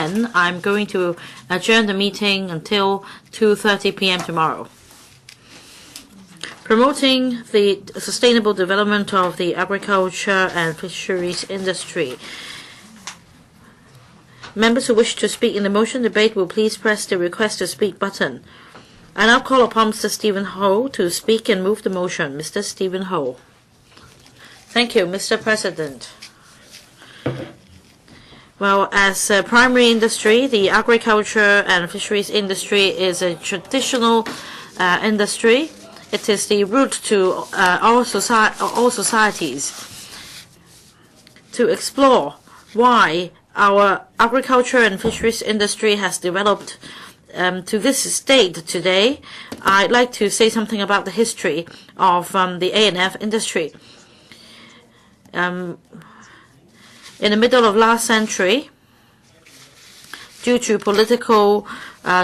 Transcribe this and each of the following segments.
10, I'm going to adjourn the meeting until 2:30 p.m. tomorrow. Promoting the sustainable development of the agriculture and fisheries industry. Members who wish to speak in the motion debate will please press the request to speak button. I now call upon Mr. Steven Ho to speak and move the motion. Mr. Steven Ho. Thank you, Mr. President. Well, as a primary industry, the agriculture and fisheries industry is a traditional industry. It is the root to all societies. To explore why our agriculture and fisheries industry has developed to this state today, I'd like to say something about the history of the A&F industry. In the middle of last century, due to political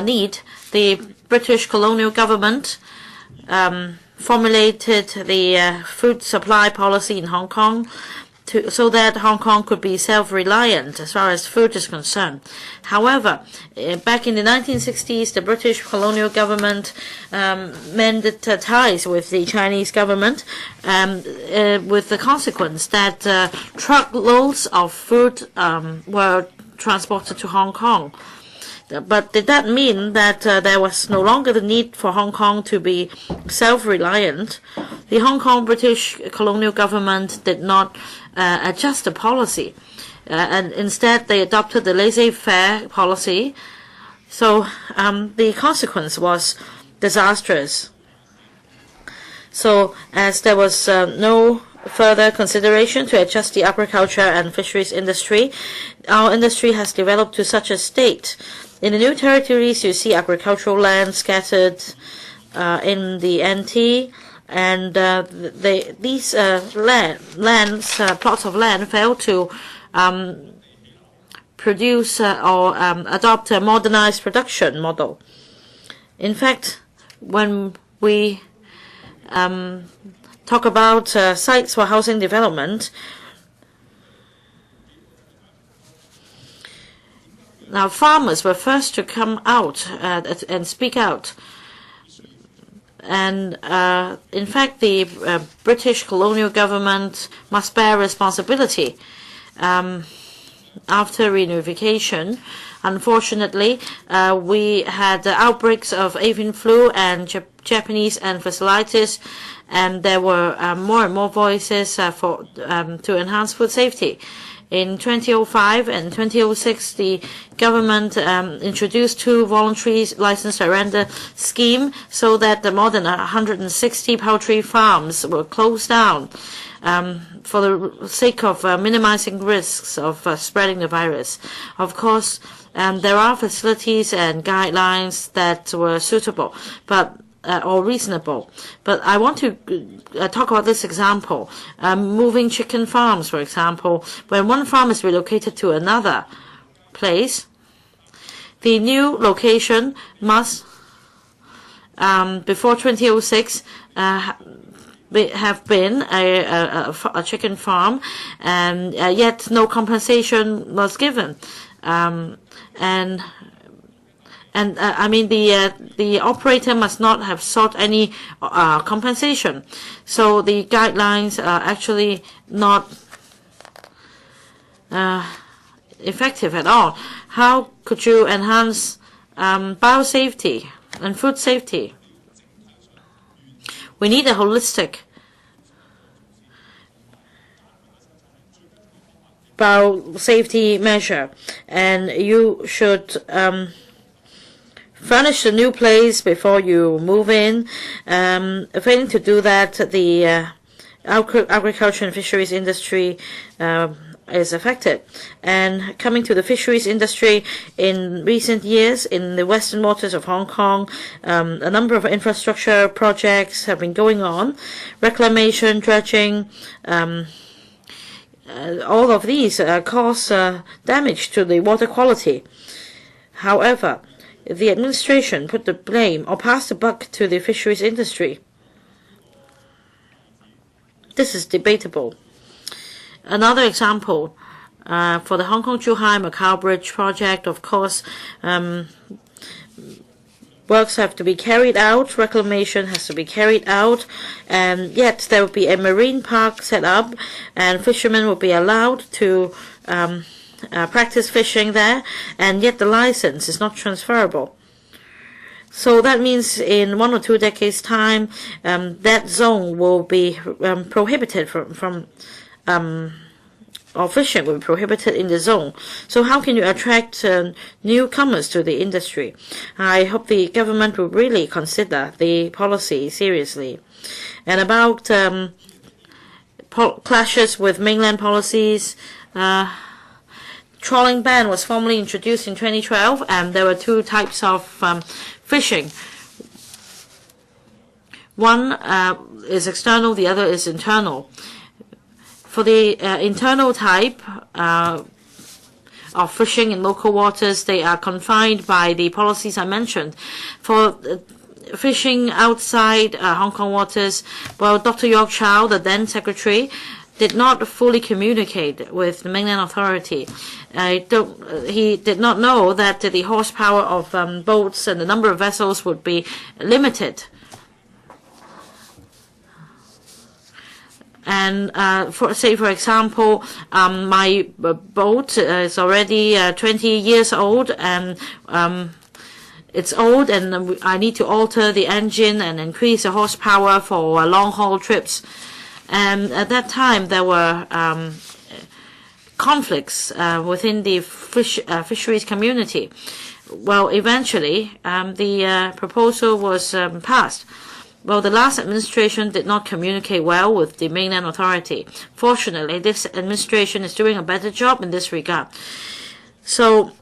need, the British colonial government formulated the food supply policy in Hong Kong so that Hong Kong could be self-reliant as far as food is concerned. However, back in the 1960s, the British colonial government mended ties with the Chinese government with the consequence that truckloads of food were transported to Hong Kong. But did that mean that there was no longer the need for Hong Kong to be self-reliant? The Hong Kong British colonial government did not adjust the policy, and instead they adopted the laissez-faire policy. So the consequence was disastrous. So as there was no further consideration to adjust the agriculture and fisheries industry, our industry has developed to such a state. In the new territories, you see agricultural land scattered in the NT, and these plots of land fail to produce or adopt a modernized production model. In fact, when we talk about sites for housing development, now farmers were first to come out and speak out. And in fact, the British colonial government must bear responsibility. After reunification, unfortunately, we had outbreaks of avian flu and Japanese encephalitis, and there were more and more voices to enhance food safety. In 2005 and 2006, the government introduced two voluntary license surrender scheme so that more than 160 poultry farms were closed down for the sake of minimizing risks of spreading the virus. Of course, there are facilities and guidelines that were suitable, but or reasonable. But I want to talk about this example. Moving chicken farms, for example. When one farm is relocated to another place, the new location must, before 2006, have been a chicken farm, and yet no compensation was given. I mean, the operator must not have sought any compensation. So the guidelines are actually not effective at all. How could you enhance biosafety and food safety? We need a holistic biosafety measure, and you should furnish a new place before you move in. Failing to do that, the agriculture and fisheries industry is affected. And coming to the fisheries industry, in recent years, in the western waters of Hong Kong, a number of infrastructure projects have been going on. Reclamation, dredging, all of these cause damage to the water quality. However, the administration put the blame or passed the buck to the fisheries industry. This is debatable. Another example, For the Hong Kong-Zhuhai-Macau Bridge project, of course, works have to be carried out, reclamation has to be carried out, and yet there will be a marine park set up, and fishermen will be allowed to practice fishing there, and yet the license is not transferable. So that means in 1 or 2 decades' time, that zone will be prohibited from or fishing will be prohibited in the zone. So how can you attract newcomers to the industry? I hope the government will really consider the policy seriously. And about clashes with mainland policies, trawling ban was formally introduced in 2012, and there were 2 types of fishing. One is external, the other is internal. For the internal type of fishing in local waters, they are confined by the policies I mentioned. For fishing outside Hong Kong waters, well, Dr. York Chow, the then secretary, did not fully communicate with the mainland authority. He did not know that the horsepower of boats and the number of vessels would be limited. And for example, my boat is already 20 years old, and it's old, and I need to alter the engine and increase the horsepower for long-haul trips. And at that time, there were conflicts within the fisheries community. Well, eventually, the proposal was passed. Well, the last administration did not communicate well with the mainland authority. Fortunately, this administration is doing a better job in this regard. So,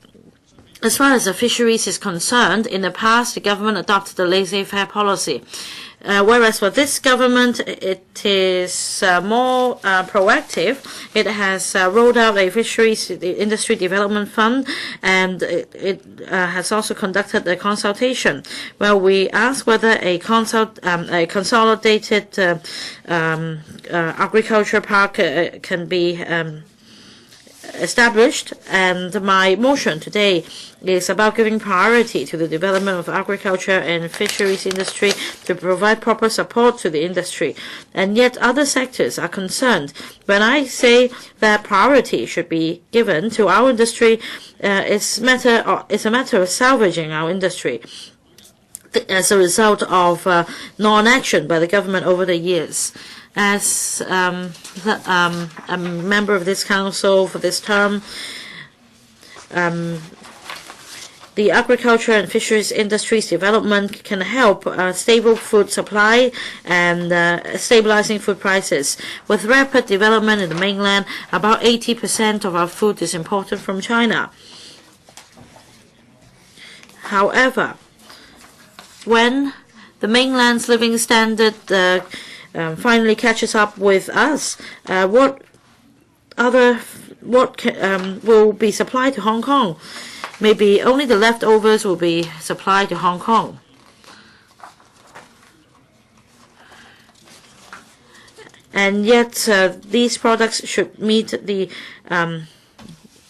as far as the fisheries is concerned, in the past, the government adopted a laissez-faire policy. Whereas for this government, it is more proactive. It has rolled out a fisheries industry development fund, and it has also conducted a consultation. Well, we asked whether a consolidated agriculture park can be established, and my motion today is about giving priority to the development of agriculture and fisheries industry to provide proper support to the industry. And yet other sectors are concerned. When I say that priority should be given to our industry, it's a matter of salvaging our industry as a result of non-action by the government over the years. As a member of this council for this term, the agriculture and fisheries industry's development can help stable food supply and stabilizing food prices. With rapid development in the mainland, about 80% of our food is imported from China. However, when the mainland's living standard finally catches up with us, what will be supplied to Hong Kong? Maybe only the leftovers will be supplied to Hong Kong. And yet these products should meet the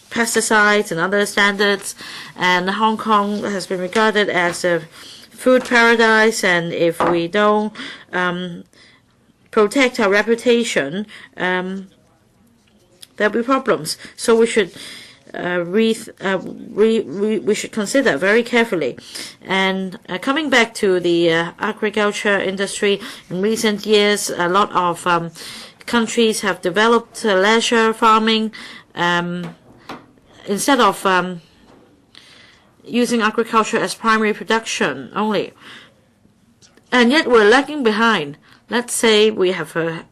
pesticides and other standards, and Hong Kong has been regarded as a food paradise, and if we don't protect our reputation, there'll be problems. So we should we should consider very carefully. And coming back to the agriculture industry, in recent years, a lot of countries have developed leisure farming instead of using agriculture as primary production only. And yet we're lagging behind. Let's say we have a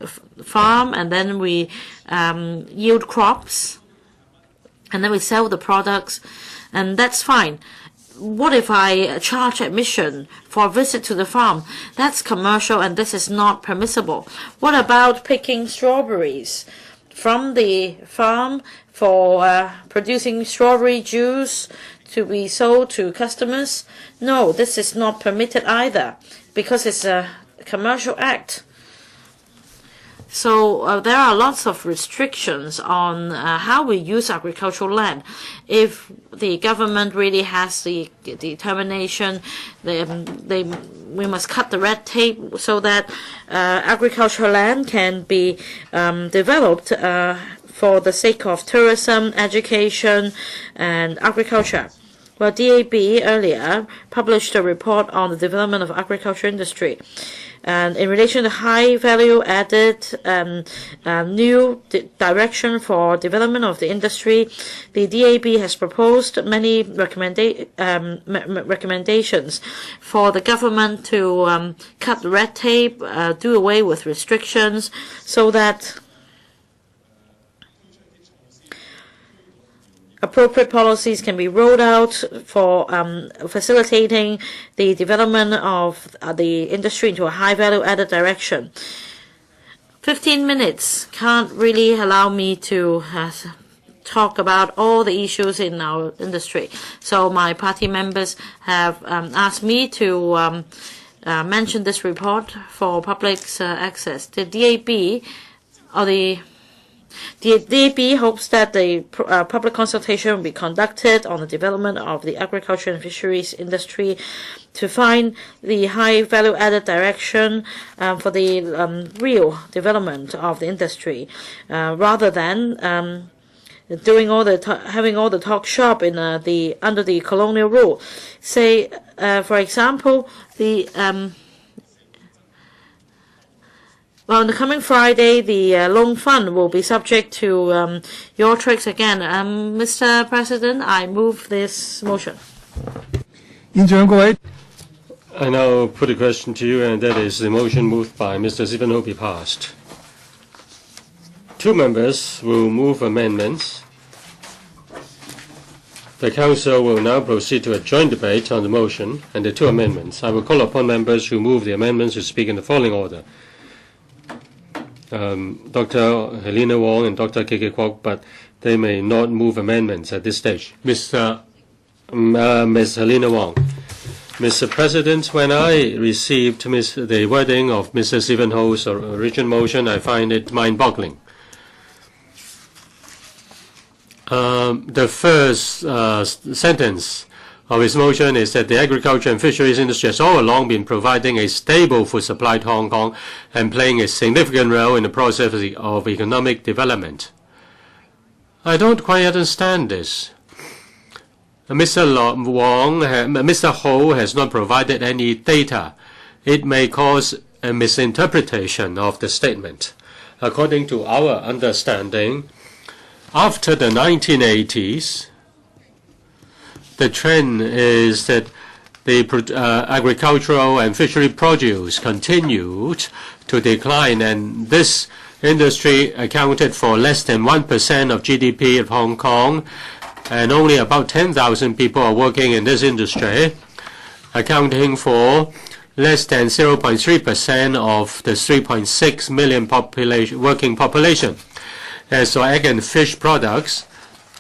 farm, and then we yield crops, and then we sell the products, and that's fine. What if I charge admission for a visit to the farm? That's commercial, and this is not permissible. What about picking strawberries from the farm for producing strawberry juice to be sold to customers? No, this is not permitted either, because it's a commercial act. So there are lots of restrictions on how we use agricultural land. If the government really has the determination, we must cut the red tape so that agricultural land can be developed for the sake of tourism, education, and agriculture. Well, DAB earlier published a report on the development of agriculture industry. And in relation to high value added new direction for development of the industry, the DAB has proposed many recommendations for the government to cut red tape, do away with restrictions, so that appropriate policies can be rolled out for facilitating the development of the industry into a high value added direction. 15 minutes can't really allow me to talk about all the issues in our industry. So my party members have asked me to mention this report for public access. The DAB or the DAB hopes that the public consultation will be conducted on the development of the agriculture and fisheries industry to find the high value-added direction for the real development of the industry, rather than doing having all the talk shop in under the colonial rule. Say, for example, well, on the coming Friday, the loan fund will be subject to your tricks again. Mr. President, I move this motion. I now put a question to you, and that is the motion moved by Mr. Steven Ho be passed. Two members will move amendments. The Council will now proceed to a joint debate on the motion and the two amendments. I will call upon members who move the amendments to speak in the following order. Dr. Helena Wong and Dr. K.K. Kwok, but they may not move amendments at this stage. Ms. Helena Wong. Mr. President, when I received the wording of Mr. Steven Ho's original motion, I find it mind-boggling. The first sentence of his motion is that the agriculture and fisheries industry has all along been providing a stable food supply to Hong Kong and playing a significant role in the process of economic development. I don't quite understand this. Mr. Ho has not provided any data. It may cause a misinterpretation of the statement. According to our understanding, after the 1980s, the trend is that the agricultural and fishery produce continued to decline, and this industry accounted for less than 1% of GDP of Hong Kong, and only about 10,000 people are working in this industry, accounting for less than 0.3% of the 3.6 million working population. As for egg and fish products,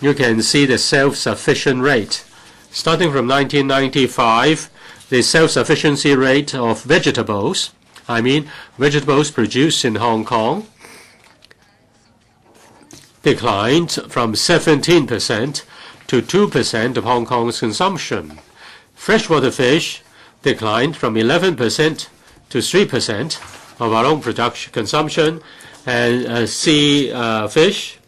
you can see the self-sufficient rate. Starting from 1995, the self-sufficiency rate of vegetables, vegetables produced in Hong Kong, declined from 17% to 2% of Hong Kong's consumption. Freshwater fish declined from 11% to 3% of our own consumption, and sea fish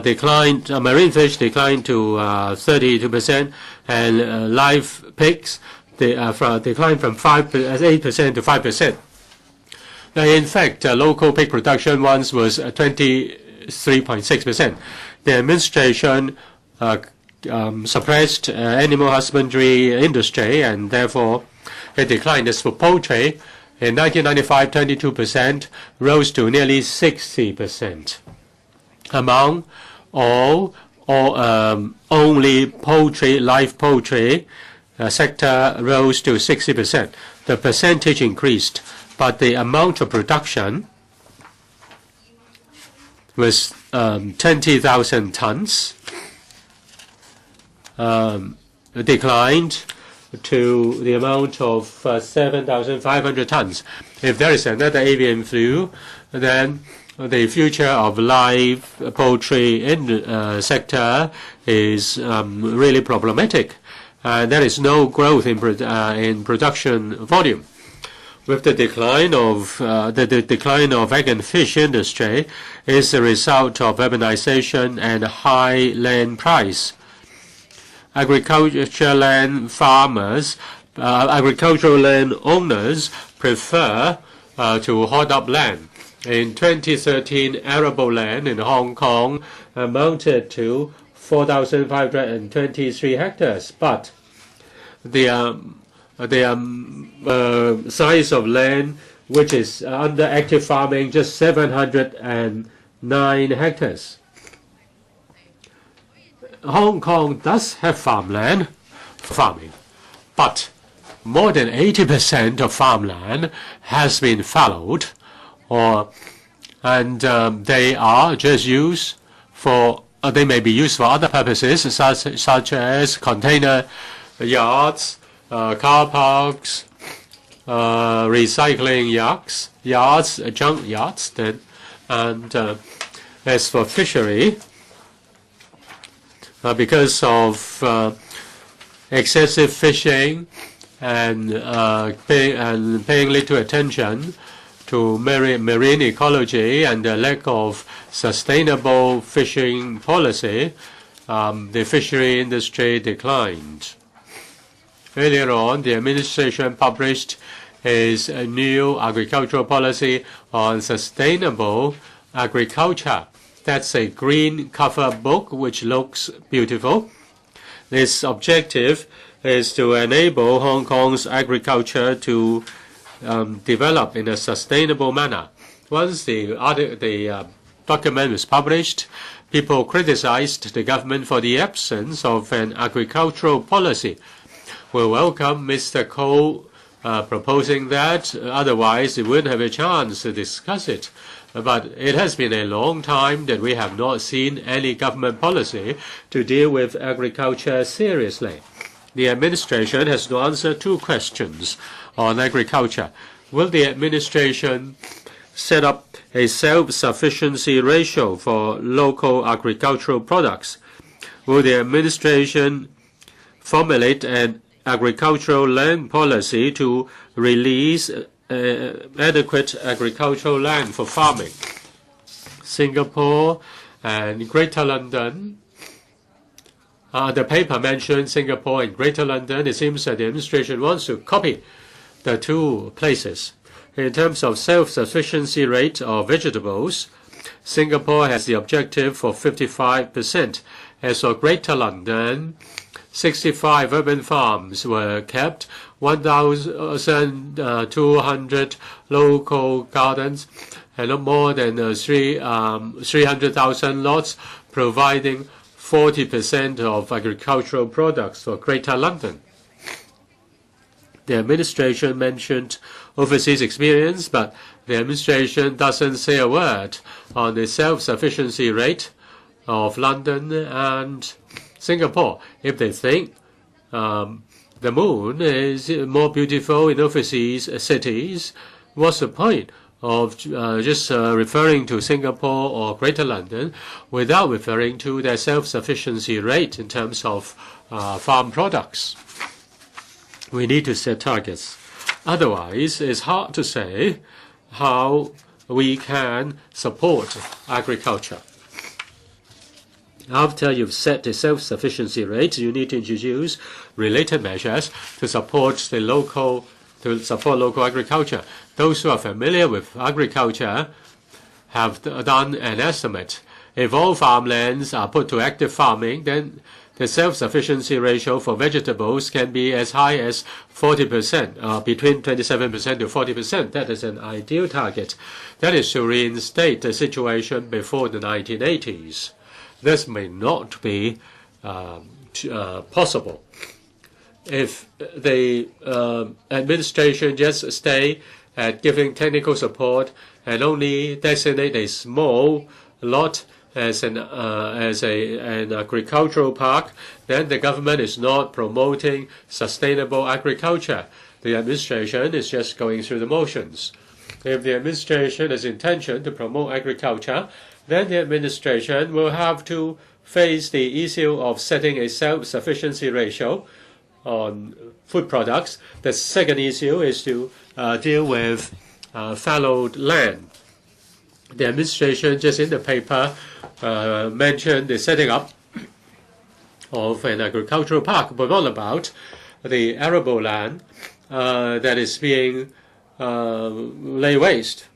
declined, marine fish declined to 32%, and live pigs declined from 8% to 5%. Now, in fact, local pig production once was 23.6%. The administration suppressed animal husbandry industry, and therefore it declined. As for poultry, in 1995, 22% rose to nearly 60%. Among all only poultry, live poultry sector rose to 60%. The percentage increased, but the amount of production was 20,000 tons, declined to the amount of 7,500 tons. If there is another avian flu, then the future of live poultry sector is really problematic. There is no growth in production volume. With the decline of egg and fish industry is a result of urbanization and high land price. Agricultural land owners prefer to hoard up land. In 2013, arable land in Hong Kong amounted to 4,523 hectares, but the size of land which is under active farming just 709 hectares. Hong Kong does have farmland for farming, but more than 80% of farmland has been fallowed, and they are just used for. They may be used for other purposes, such as container yards, car parks, recycling yards, junk yards. And as for fishery, because of excessive fishing and paying little attention to marine ecology and the lack of sustainable fishing policy, the fishery industry declined. Earlier on, the administration published its new agricultural policy on sustainable agriculture. That's a green cover book which looks beautiful. Its objective is to enable Hong Kong's agriculture to develop in a sustainable manner. Once the document was published, people criticized the government for the absence of an agricultural policy. We welcome Mr. Ko proposing that, otherwise we wouldn't have a chance to discuss it. But it has been a long time that we have not seen any government policy to deal with agriculture seriously. The administration has to answer two questions on agriculture. Will the administration set up a self-sufficiency ratio for local agricultural products? Will the administration formulate an agricultural land policy to release adequate agricultural land for farming? Singapore and Greater London. The paper mentioned Singapore and Greater London. It seems that the administration wants to copy the two places. In terms of self-sufficiency rate of vegetables, Singapore has the objective for 55%. As for Greater London, 65 urban farms were kept, 1,200 local gardens, and more than 300,000 lots, providing 40% of agricultural products for Greater London. The administration mentioned overseas experience, but the administration doesn't say a word on the self-sufficiency rate of London and Singapore. If they think the moon is more beautiful in overseas cities, what's the point of just referring to Singapore or Greater London without referring to their self-sufficiency rate in terms of farm products? We need to set targets. Otherwise, it's hard to say how we can support agriculture. After you've set the self-sufficiency rate, you need to introduce related measures to support local agriculture. Those who are familiar with agriculture have done an estimate. If all farmlands are put to active farming, then the self-sufficiency ratio for vegetables can be as high as 40%, between 27% to 40%. That is an ideal target. That is to reinstate the situation before the 1980s. This may not be possible. If the administration just stay at giving technical support and only designate a small lot as an agricultural park, then the government is not promoting sustainable agriculture. The administration is just going through the motions. If the administration has intention to promote agriculture, then the administration will have to face the issue of setting a self-sufficiency ratio on food products. The second issue is to deal with fallowed land. The administration just in the paper mentioned the setting up of an agricultural park, but what about the arable land that is being laid waste?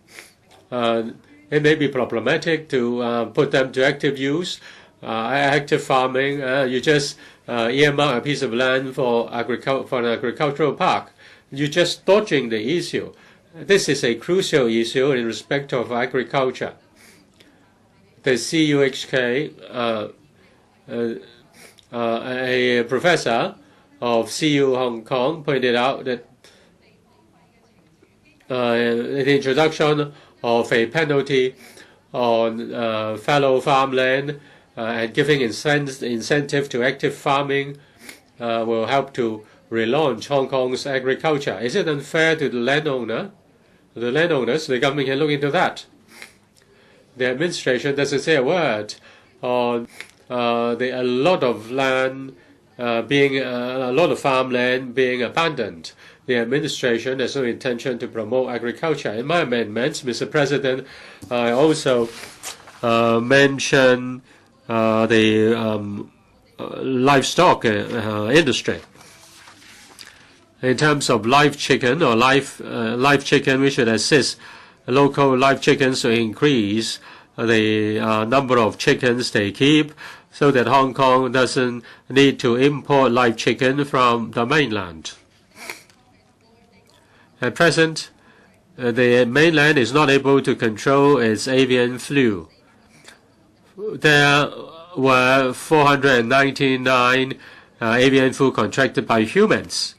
It may be problematic to put them to active use, active farming. You just earmark a piece of land for an agricultural park. You're just dodging the issue. This is a crucial issue in respect of agriculture. The CUHK, a professor of CU Hong Kong, pointed out that the introduction of a penalty on fallow farmland and giving incentive to active farming will help to relaunch Hong Kong's agriculture. Is it unfair to the landowner? The landowners, the government can look into that. The administration doesn't say a word on a lot of land a lot of farmland being abandoned. The administration has no intention to promote agriculture. In my amendments, Mr. President, I also mention the livestock industry. In terms of live chicken or live chicken, we should assist local live chickens to increase the number of chickens they keep, so that Hong Kong doesn't need to import live chicken from the mainland. At present, the mainland is not able to control its avian flu. There were 499 avian flu contracted by humans.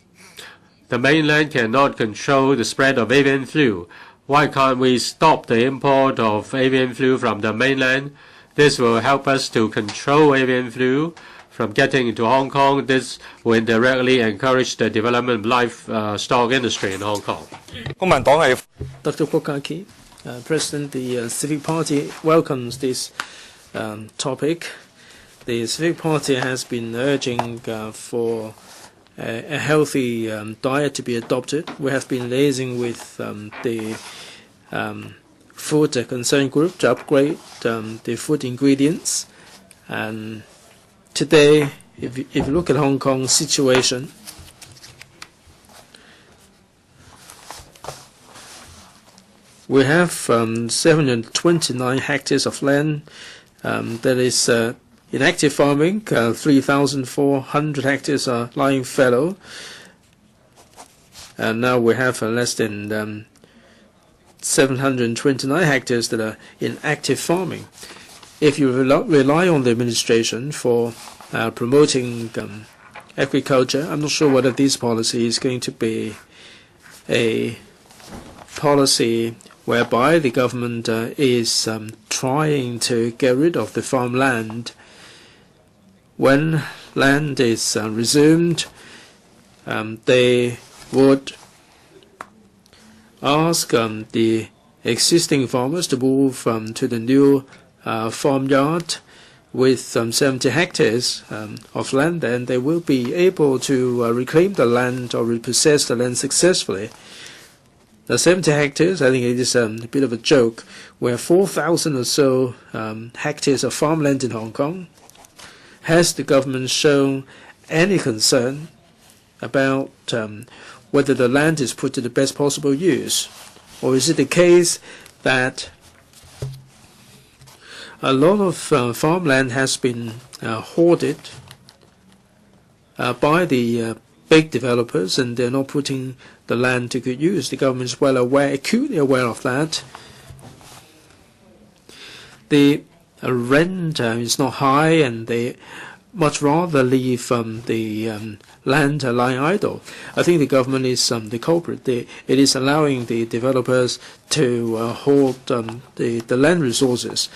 The mainland cannot control the spread of avian flu. Why can't we stop the import of avian flu from the mainland? This will help us to control avian flu from getting into Hong Kong. This will indirectly encourage the development of livestock industry in Hong Kong. Dr. Kwok-hing, President, the Civic Party welcomes this topic. The Civic Party has been urging for a healthy diet to be adopted. We have been liaising with the food concern group to upgrade the food ingredients. And today, if you look at Hong Kong's situation, we have 729 hectares of land that is in active farming. 3,400 hectares are lying fallow, and now we have less than 729 hectares that are in active farming. If you rely on the administration for promoting agriculture, I'm not sure whether this policy is going to be a policy whereby the government is trying to get rid of the farmland. When land is resumed, they would ask the existing farmers to move to the new farmyard with 70 hectares of land, and they will be able to reclaim the land or repossess the land successfully. The 70 hectares, I think it is a bit of a joke. We have 4,000 or so hectares of farmland in Hong Kong. Has the government shown any concern about whether the land is put to the best possible use? Or is it the case that a lot of farmland has been hoarded by the big developers, and they're not putting the land to good use? The government is well aware, acutely aware of that. The rent is not high, and they much rather leave the land lying idle. I think the government is the culprit. It is allowing the developers to hoard the land resources.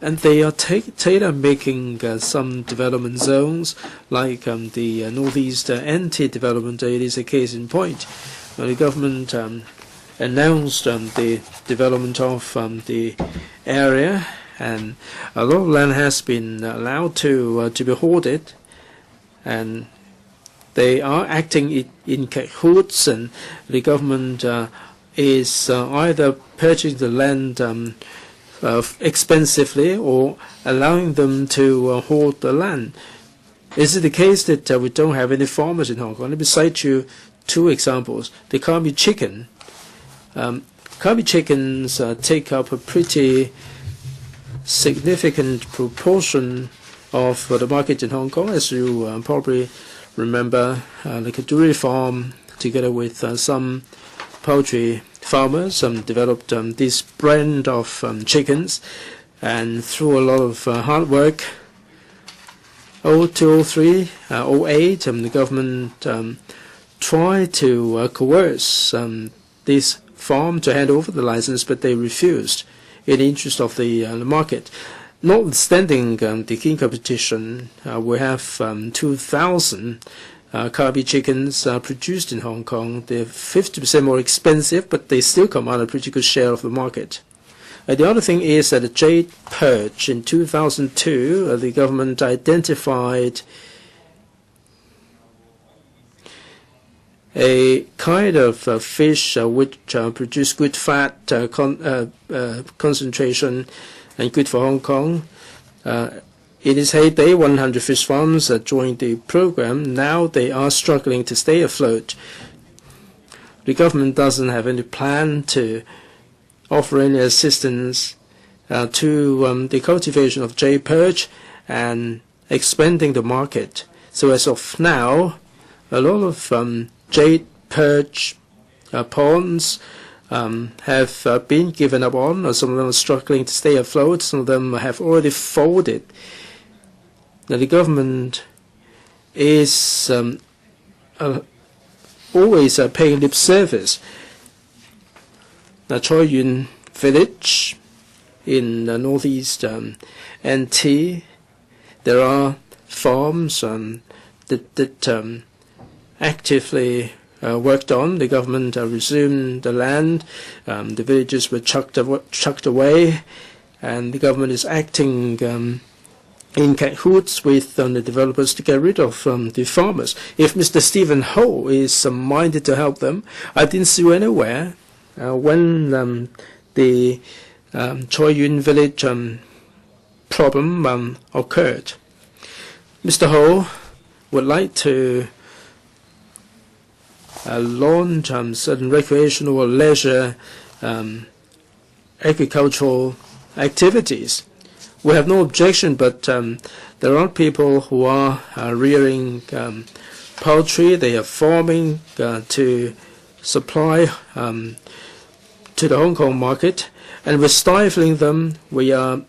and they are tailor-making some development zones, like the Northeast Anti-Development Aid is a case in point. The government announced the development of the area, and a lot of land has been allowed to be hoarded, and they are acting in cahoots, and the government is either purchasing the land expensively or allowing them to hoard the land. Is it the case that we don't have any farmers in Hong Kong? Let me cite you two examples. The Kabi chicken. Kabi chickens take up a pretty significant proportion of the market in Hong Kong. As you probably remember, the Kaduri farm, together with some poultry farmers, developed this brand of chickens, and through a lot of hard work, 0203, 08, the government tried to coerce this farm to hand over the license, but they refused in the interest of the market. Notwithstanding the keen competition, we have 2,000 Kabi chickens produced in Hong Kong. They're 50% more expensive, but they still command a pretty good share of the market. The other thing is that the jade perch in 2002, the government identified a kind of fish which produce good fat concentration and good for Hong Kong. In its heyday, 100 fish farms joined the program. Now they are struggling to stay afloat. The government doesn't have any plan to offer any assistance to the cultivation of jade perch and expanding the market. So as of now, a lot of jade perch ponds have been given up on. Some of them are struggling to stay afloat. Some of them have already folded. Now, the government is always paying lip service. Now, Chun-yin village in northeast NT, there are farms that actively worked on. The government resumed the land. The villages were chucked away, and the government is acting in cahoots with the developers to get rid of the farmers. If Mr. Steven Ho is minded to help them, I didn't see anywhere when the Choi-yun village problem occurred. Mr. Ho would like to launch certain recreational or leisure agricultural activities. We have no objection, but there are people who are rearing poultry. They are farming to supply to the Hong Kong market, and we're stifling them. We are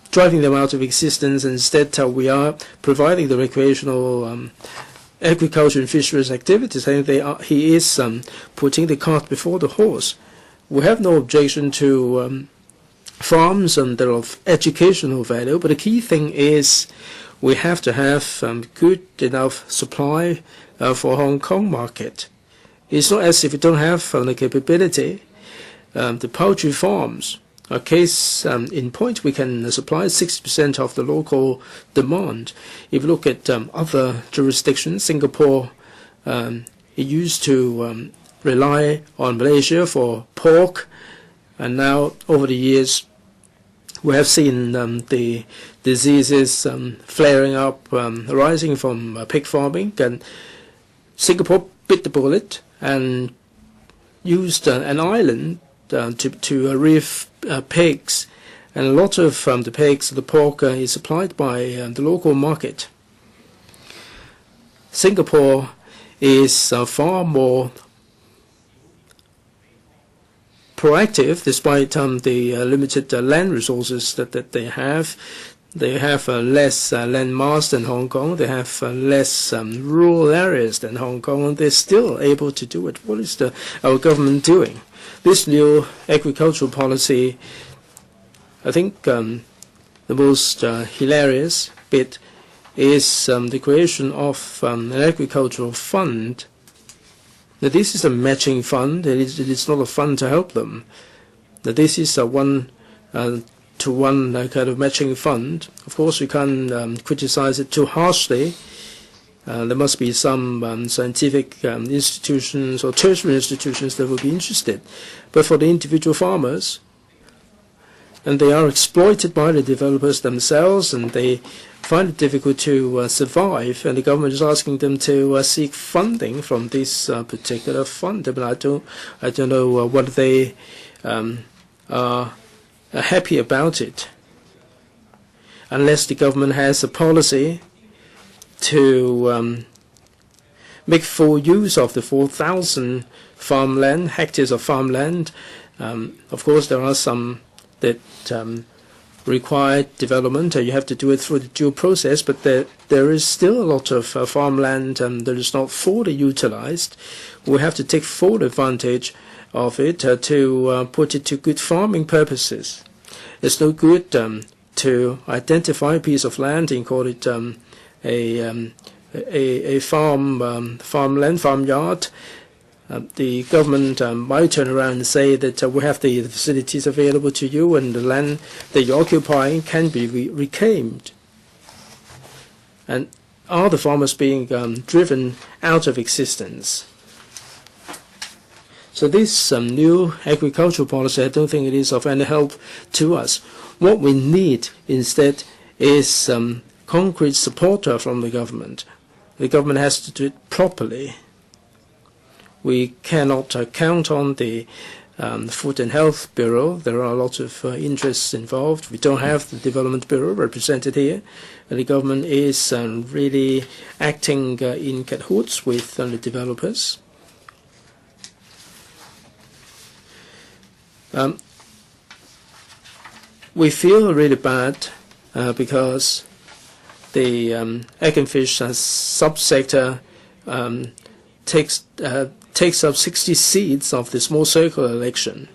driving them out of existence. Instead, we are providing the recreational agriculture and fisheries activities. I think he is putting the cart before the horse. We have no objection to farms that are of educational value, but the key thing is we have to have good enough supply for Hong Kong market. It's not as if we don't have the capability. The poultry farms, a case in point, we can supply 60% of the local demand. If you look at other jurisdictions, Singapore, it used to rely on Malaysia for pork, and now over the years we have seen the diseases flaring up, arising from pig farming, and Singapore bit the bullet and used an island to rear pigs, and a lot of the pigs, the pork, is supplied by the local market. Singapore is far more proactive, despite the limited land resources that they have. They have less land mass than Hong Kong. They have less rural areas than Hong Kong, and they're still able to do it. What is our government doing? This new agricultural policy I think the most hilarious bit is the creation of an agricultural fund. Now, this is a matching fund. It is not a fund to help them. Now, this is a one-to-one kind of matching fund. Of course, we can't criticize it too harshly. There must be some scientific institutions or tertiary institutions that will be interested. But for the individual farmers, and they are exploited by the developers themselves, and they find it difficult to survive, and the government is asking them to seek funding from this particular fund. But I don't know whether they are happy about it, unless the government has a policy to make full use of the 4,000 hectares of farmland. Of course, there are some that require development. You have to do it through the due process, but there is still a lot of farmland that is not fully utilized. We have to take full advantage of it to put it to good farming purposes. It's no good to identify a piece of land and call it a farmyard. The government might turn around and say that we have the facilities available to you, and the land that you're occupying can be reclaimed. And are the farmers being driven out of existence? So this new agricultural policy, I don't think it is of any help to us. What we need instead is concrete support from the government. The government has to do it properly. We cannot count on the Food and Health Bureau. There are lots of interests involved. We don't have the Development Bureau represented here. And the government is really acting in cahoots with the developers. We feel really bad because the egg and fish subsector takes up 60 seats of the small circle election.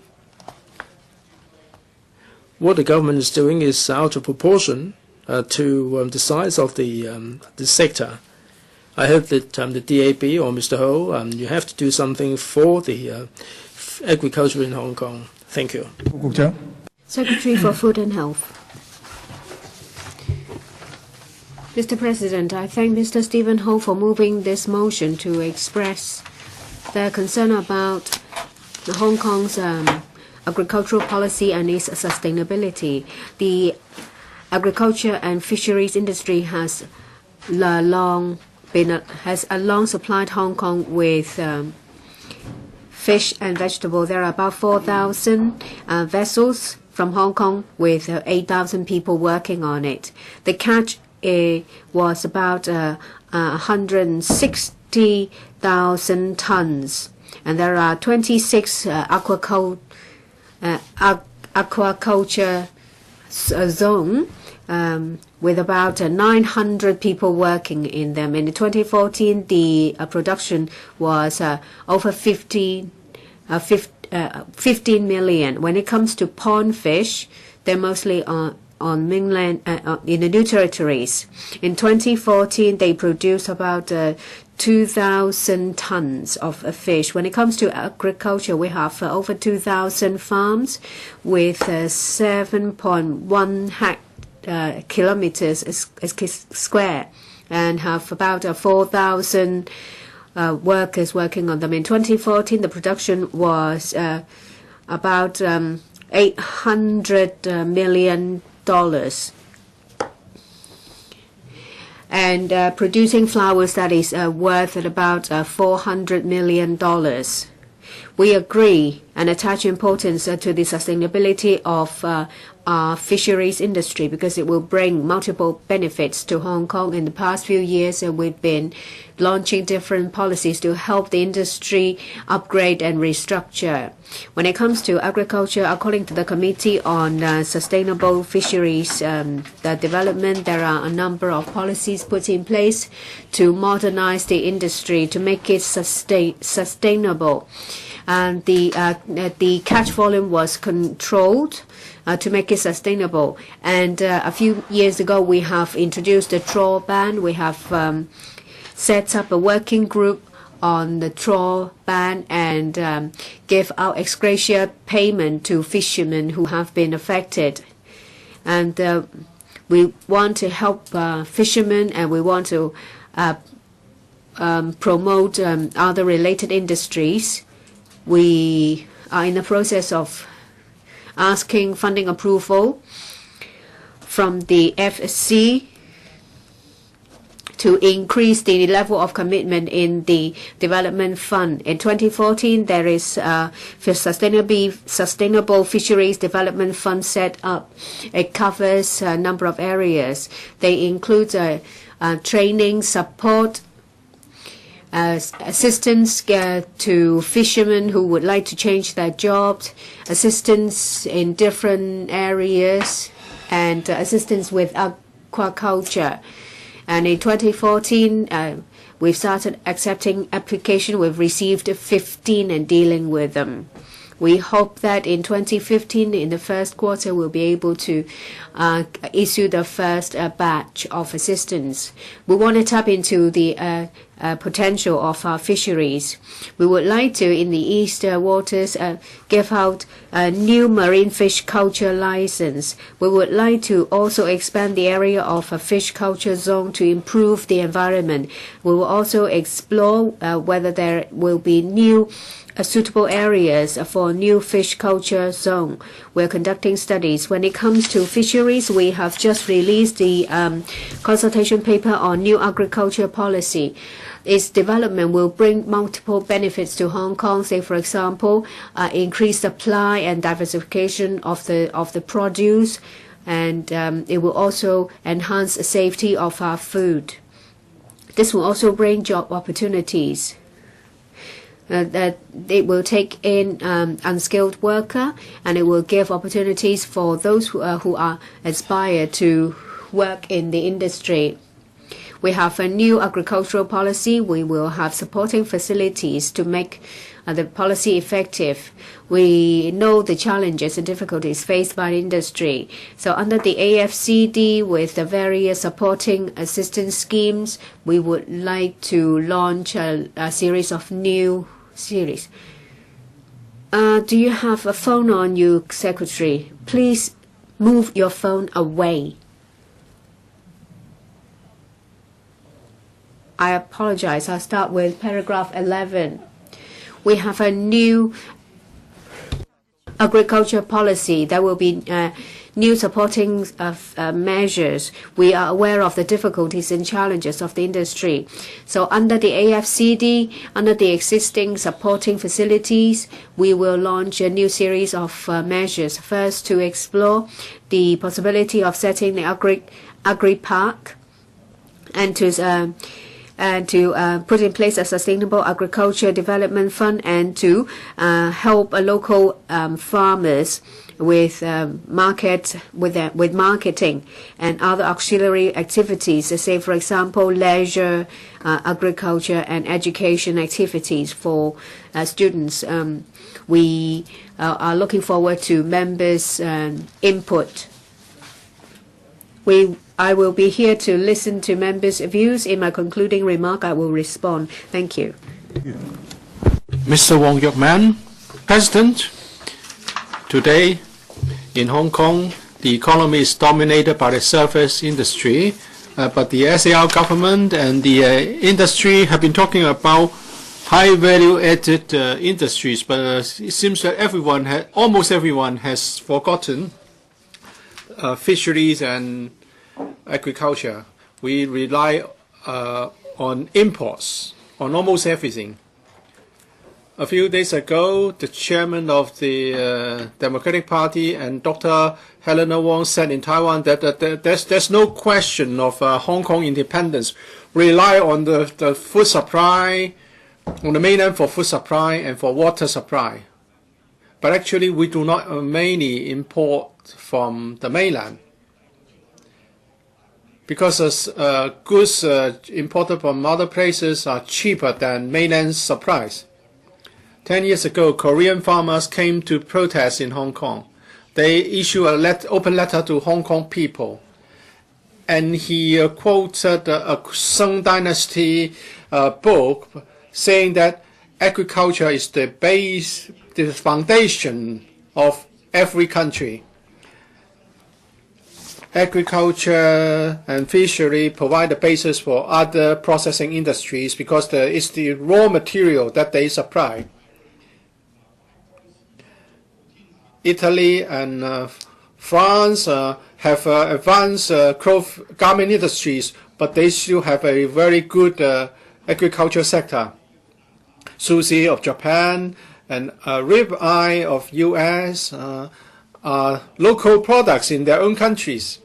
What the government is doing is out of proportion to the size of the sector. I hope that the DAB or Mr. Ho, you have to do something for the agriculture in Hong Kong. Thank you. Secretary for Food and Health. Mr. President, I thank Mr. Steven Ho for moving this motion to express their concern about Hong Kong's agricultural policy and its sustainability. The agriculture and fisheries industry has long supplied Hong Kong with fish and vegetable. There are about 4,000 vessels from Hong Kong with 8,000 people working on it. The catch was about 160,000 tons, and there are 26 aquaculture zone with about 900 people working in them. In 2014, the production was over 15 million. When it comes to pond fish, they're mostly on mainland, in the new territories. In 2014, they produced about 2,000 tons of fish. When it comes to agriculture, we have over 2,000 farms with 7.1 kilometers square, and have about 4,000 workers working on them. In 2014, the production was about $800 million. And producing flowers that is worth at about $400 million. We agree and attach importance to the sustainability of our fisheries industry because it will bring multiple benefits to Hong Kong. In the past few years, we've been launching different policies to help the industry upgrade and restructure. When it comes to agriculture, according to the Committee on Sustainable Fisheries Development, there are a number of policies put in place to modernize the industry, to make it sustainable. and the catch volume was controlled to make it sustainable. And a few years ago, we have introduced the trawl ban. We have set up a working group on the trawl ban and give out ex gratia payment to fishermen who have been affected. And we want to help fishermen, and we want to promote other related industries. We are in the process of asking funding approval from the FC to increase the level of commitment in the development fund. In 2014, there is for sustainable fisheries development fund set up. It covers a number of areas. They include training, support, assistance to fishermen who would like to change their jobs, assistance in different areas, and assistance with aquaculture. And in 2014, we've started accepting applications. We've received 15 and dealing with them. We hope that in 2015, in the first quarter, we'll be able to issue the first batch of assistance. We want to tap into the potential of our fisheries. We would like to, in the east waters, give out a new marine fish culture license. We would like to also expand the area of a fish culture zone to improve the environment. We will also explore whether there will be new suitable areas for new fish culture zone. We're conducting studies. When it comes to fisheries, we have just released the consultation paper on new agriculture policy. Its development will bring multiple benefits to Hong Kong. Say, for example, increased supply and diversification of the produce, and it will also enhance the safety of our food. This will also bring job opportunities. That it will take in unskilled worker, and it will give opportunities for those who are aspire to work in the industry. We have a new agricultural policy. We will have supporting facilities to make the policy effective. We know the challenges and difficulties faced by the industry. So under the AFCD, with the various supporting assistance schemes, we would like to launch a series of new series. Do you have a phone on you, Secretary? Please move your phone away. I apologize. I'll start with paragraph 11. We have a new agriculture policy. There will be new supporting measures. We are aware of the difficulties and challenges of the industry. So under the AFCD, under the existing supporting facilities, we will launch a new series of measures. First, to explore the possibility of setting the agri-park and to put in place a sustainable agriculture development fund, and to help local farmers with marketing and other auxiliary activities. Say, for example, leisure, agriculture, and education activities for students. We are looking forward to members' input. I will be here to listen to members' views. In my concluding remark, I will respond. Thank you. Mr. Yuk-man, President, today in Hong Kong, the economy is dominated by the service industry, but the SAR government and the industry have been talking about high value-added industries, but it seems that almost everyone has forgotten fisheries and agriculture. We rely on imports, on almost everything. A few days ago, the chairman of the Democratic Party and Dr. Helena Wong said in Taiwan that there's no question of Hong Kong independence. We rely on the food supply, on the mainland for food supply and for water supply. But actually, we do not mainly import from the mainland, because goods imported from other places are cheaper than mainland supplies. 10 years ago, Korean farmers came to protest in Hong Kong. They issued an open letter to Hong Kong people. And he quoted a Song Dynasty book saying that agriculture is the base, the foundation of every country. Agriculture and fishery provide the basis for other processing industries because it's the raw material that they supply. Italy and France have advanced cloth garment industries, but they still have a very good agriculture sector. Sushi of Japan and ribeye of US are local products in their own countries.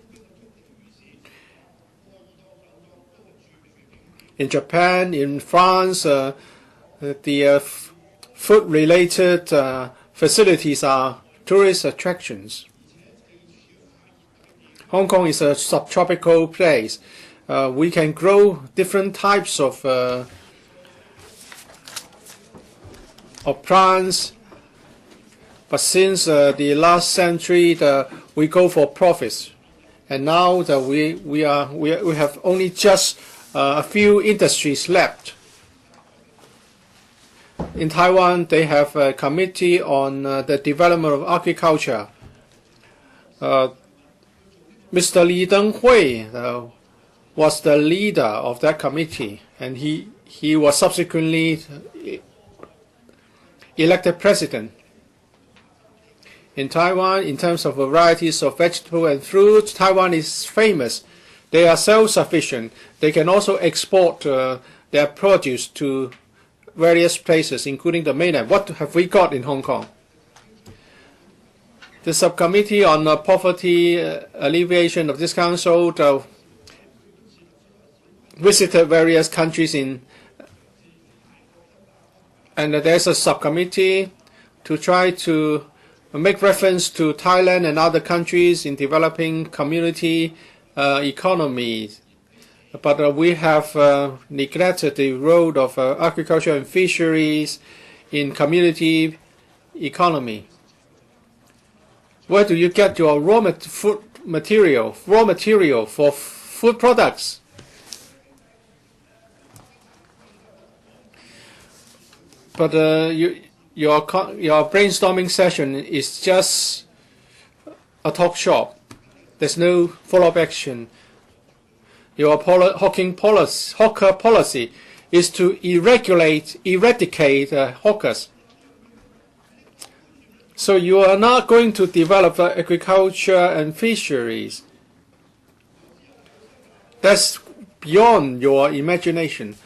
In Japan, in France, the food-related facilities are tourist attractions. Hong Kong is a subtropical place. We can grow different types of plants, but since the last century, we go for profits, and now that we have only just a few industries left. In Taiwan, they have a committee on the development of agriculture. Mr. Li Denghui was the leader of that committee, and he was subsequently elected president. In Taiwan, in terms of varieties of vegetables and fruits, Taiwan is famous. They are self-sufficient. They can also export their produce to various places, including the mainland. What have we got in Hong Kong? The subcommittee on poverty alleviation of this council visited various countries and there's a subcommittee to try to make reference to Thailand and other countries in developing community economies. But we have neglected the role of agriculture and fisheries in community economy. Where do you get your raw material for food products? But your brainstorming session is just a talk shop. There's no follow-up action. Your hawker policy is to eradicate hawkers. So you are not going to develop agriculture and fisheries. That's beyond your imagination.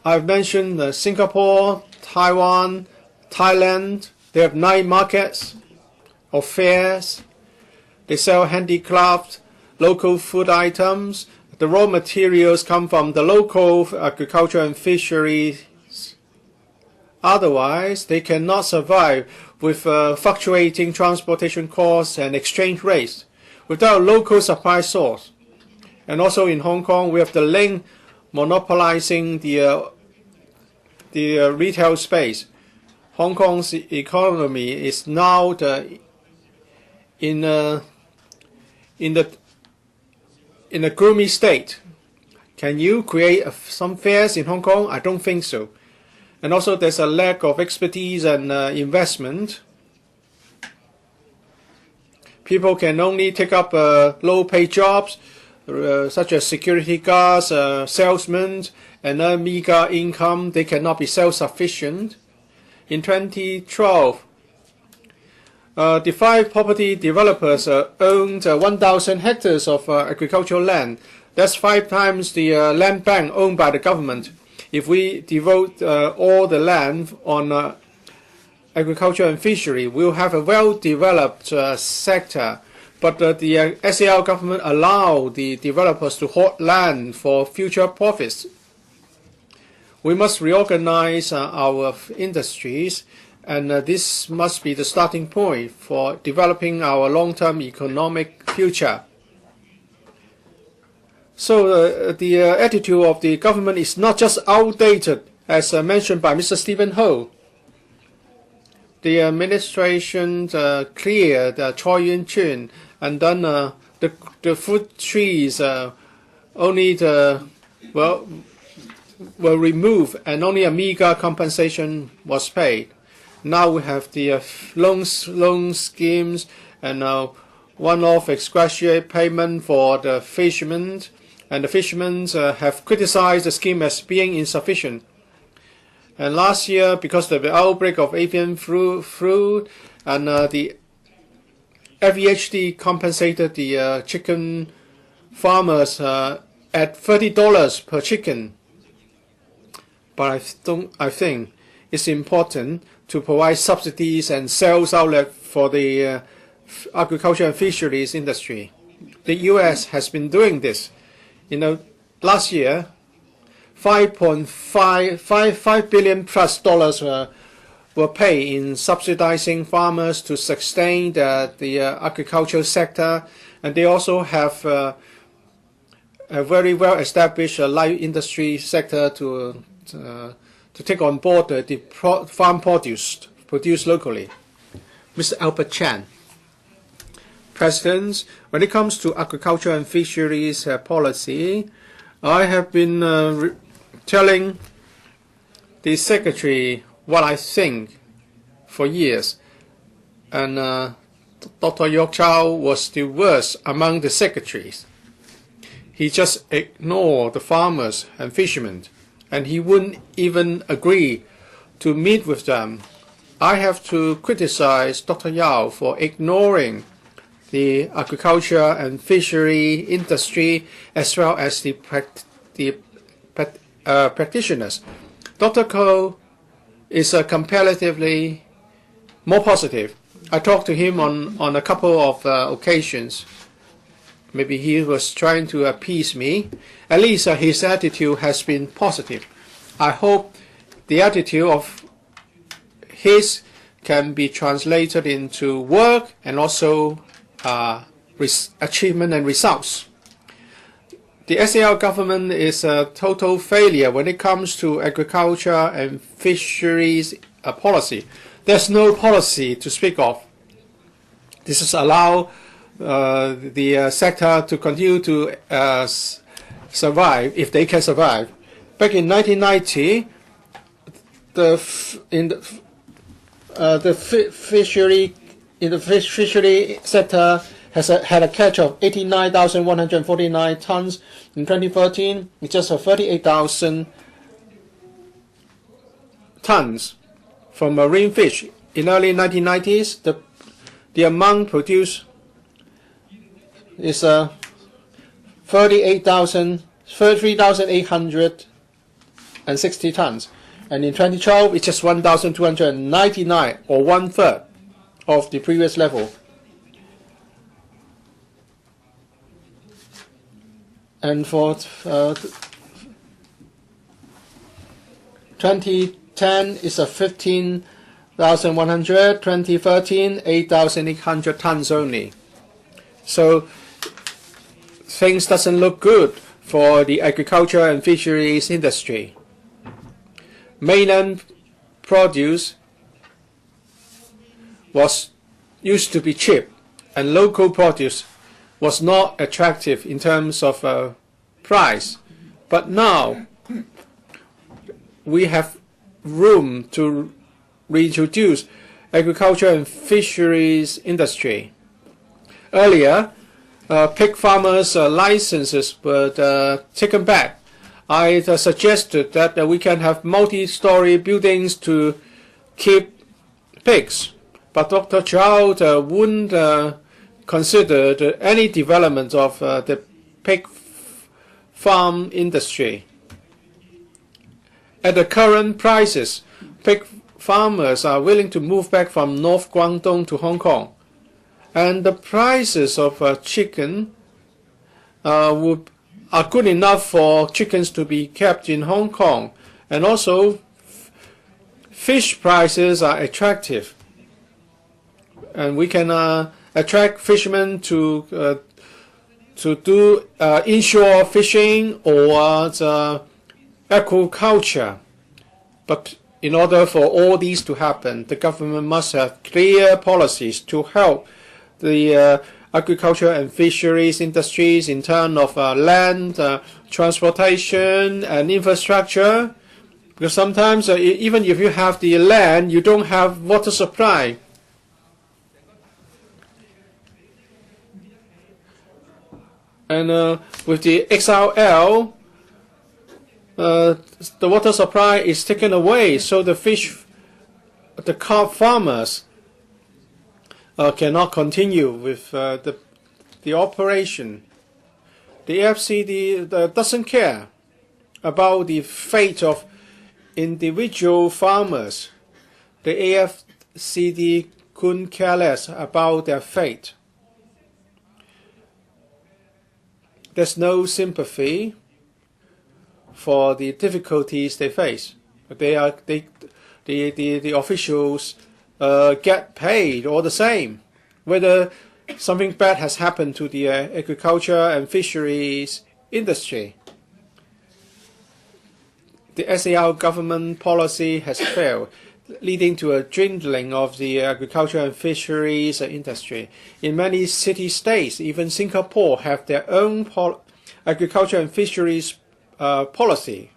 I've mentioned Singapore, Taiwan, Thailand. They have night markets or fairs. They sell handicrafts, local food items. The raw materials come from the local agriculture and fisheries. Otherwise, they cannot survive with fluctuating transportation costs and exchange rates without a local supply source. And also in Hong Kong, we have the link monopolizing the retail space. Hong Kong's economy is now in a gloomy state. Can you create some fairs in Hong Kong? I don't think so. And also there's a lack of expertise and investment. People can only take up low-paid jobs such as security guards, salesmen, and earn meager income. They cannot be self-sufficient. In 2012, the 5 property developers owned 1,000 hectares of agricultural land. That's 5 times the land bank owned by the government. If we devote all the land on agriculture and fishery, we'll have a well-developed sector. But the SAR government allow the developers to hoard land for future profits. We must reorganize our industries, and this must be the starting point for developing our long-term economic future. So the attitude of the government is not just outdated, as mentioned by Mr. Steven Ho. the administration cleared Chun-yin, and then the fruit trees only were removed, and only a meager compensation was paid. Now we have the loan schemes and one-off ex gratia payment for the fishermen, and the fishermen have criticized the scheme as being insufficient. And last year, because of the outbreak of avian flu, and the FEHD compensated the chicken farmers at $30 per chicken. But I think it's important to provide subsidies and sales outlet for the agriculture and fisheries industry. The U.S. has been doing this. Last year, $5 billion plus were paid in subsidizing farmers to sustain the agricultural sector, and they also have a very well established light industry sector to take on board the farm produce produced locally. Mr. Albert Chan. President, when it comes to agriculture and fisheries policy, I have been telling the Secretary what I think for years, and Dr. Yok Chow was the worst among the secretaries. He just ignored the farmers and fishermen, and he wouldn't even agree to meet with them. I have to criticize Dr. Yao for ignoring the agriculture and fishery industry as well as the practitioners. Dr. Ko is comparatively more positive. I talked to him on a couple of occasions. Maybe he was trying to appease me. At least his attitude has been positive. I hope the attitude of his can be translated into work and also achievement and results. The SAR government is a total failure when it comes to agriculture and fisheries policy. There's no policy to speak of. This is allow the sector to continue to survive, if they can survive. Back in 1990, the fishery sector had a catch of 89,149 tons. In 2013, it's just 38,000 tons from marine fish. In early 1990s, the amount produced is 33,860 tons. And in 2012, it's just 1,299, or one-third of the previous level. And for 2010, it's a 15,100. 2013, 8,800 tons only. So things doesn't look good for the agriculture and fisheries industry. Mainland produce used to be cheap, and local produce was not attractive in terms of price. But now we have room to reintroduce agriculture and fisheries industry. Earlier, pig farmers' licenses were taken back. I suggested that we can have multi-story buildings to keep pigs, but Dr. Chow wouldn't consider any development of the pig farm industry. At the current prices, pig farmers are willing to move back from North Guangdong to Hong Kong, and the prices of chicken are good enough for chickens to be kept in Hong Kong, and also fish prices are attractive, and we can attract fishermen to do inshore fishing or aquaculture. But in order for all these to happen, the government must have clear policies to help the agriculture and fisheries industries in terms of land, transportation, and infrastructure. Because sometimes, even if you have the land, you don't have water supply. And with the XRL, the water supply is taken away, so the carp farmers cannot continue with the operation. The AFCD doesn't care about the fate of individual farmers. The AFCD couldn't care less about their fate. There's no sympathy for the difficulties they face. The officials get paid all the same, whether something bad has happened to the agriculture and fisheries industry. The SAR government policy has failed, leading to a dwindling of the agriculture and fisheries industry. In many city-states, even Singapore, have their own agriculture and fisheries policy.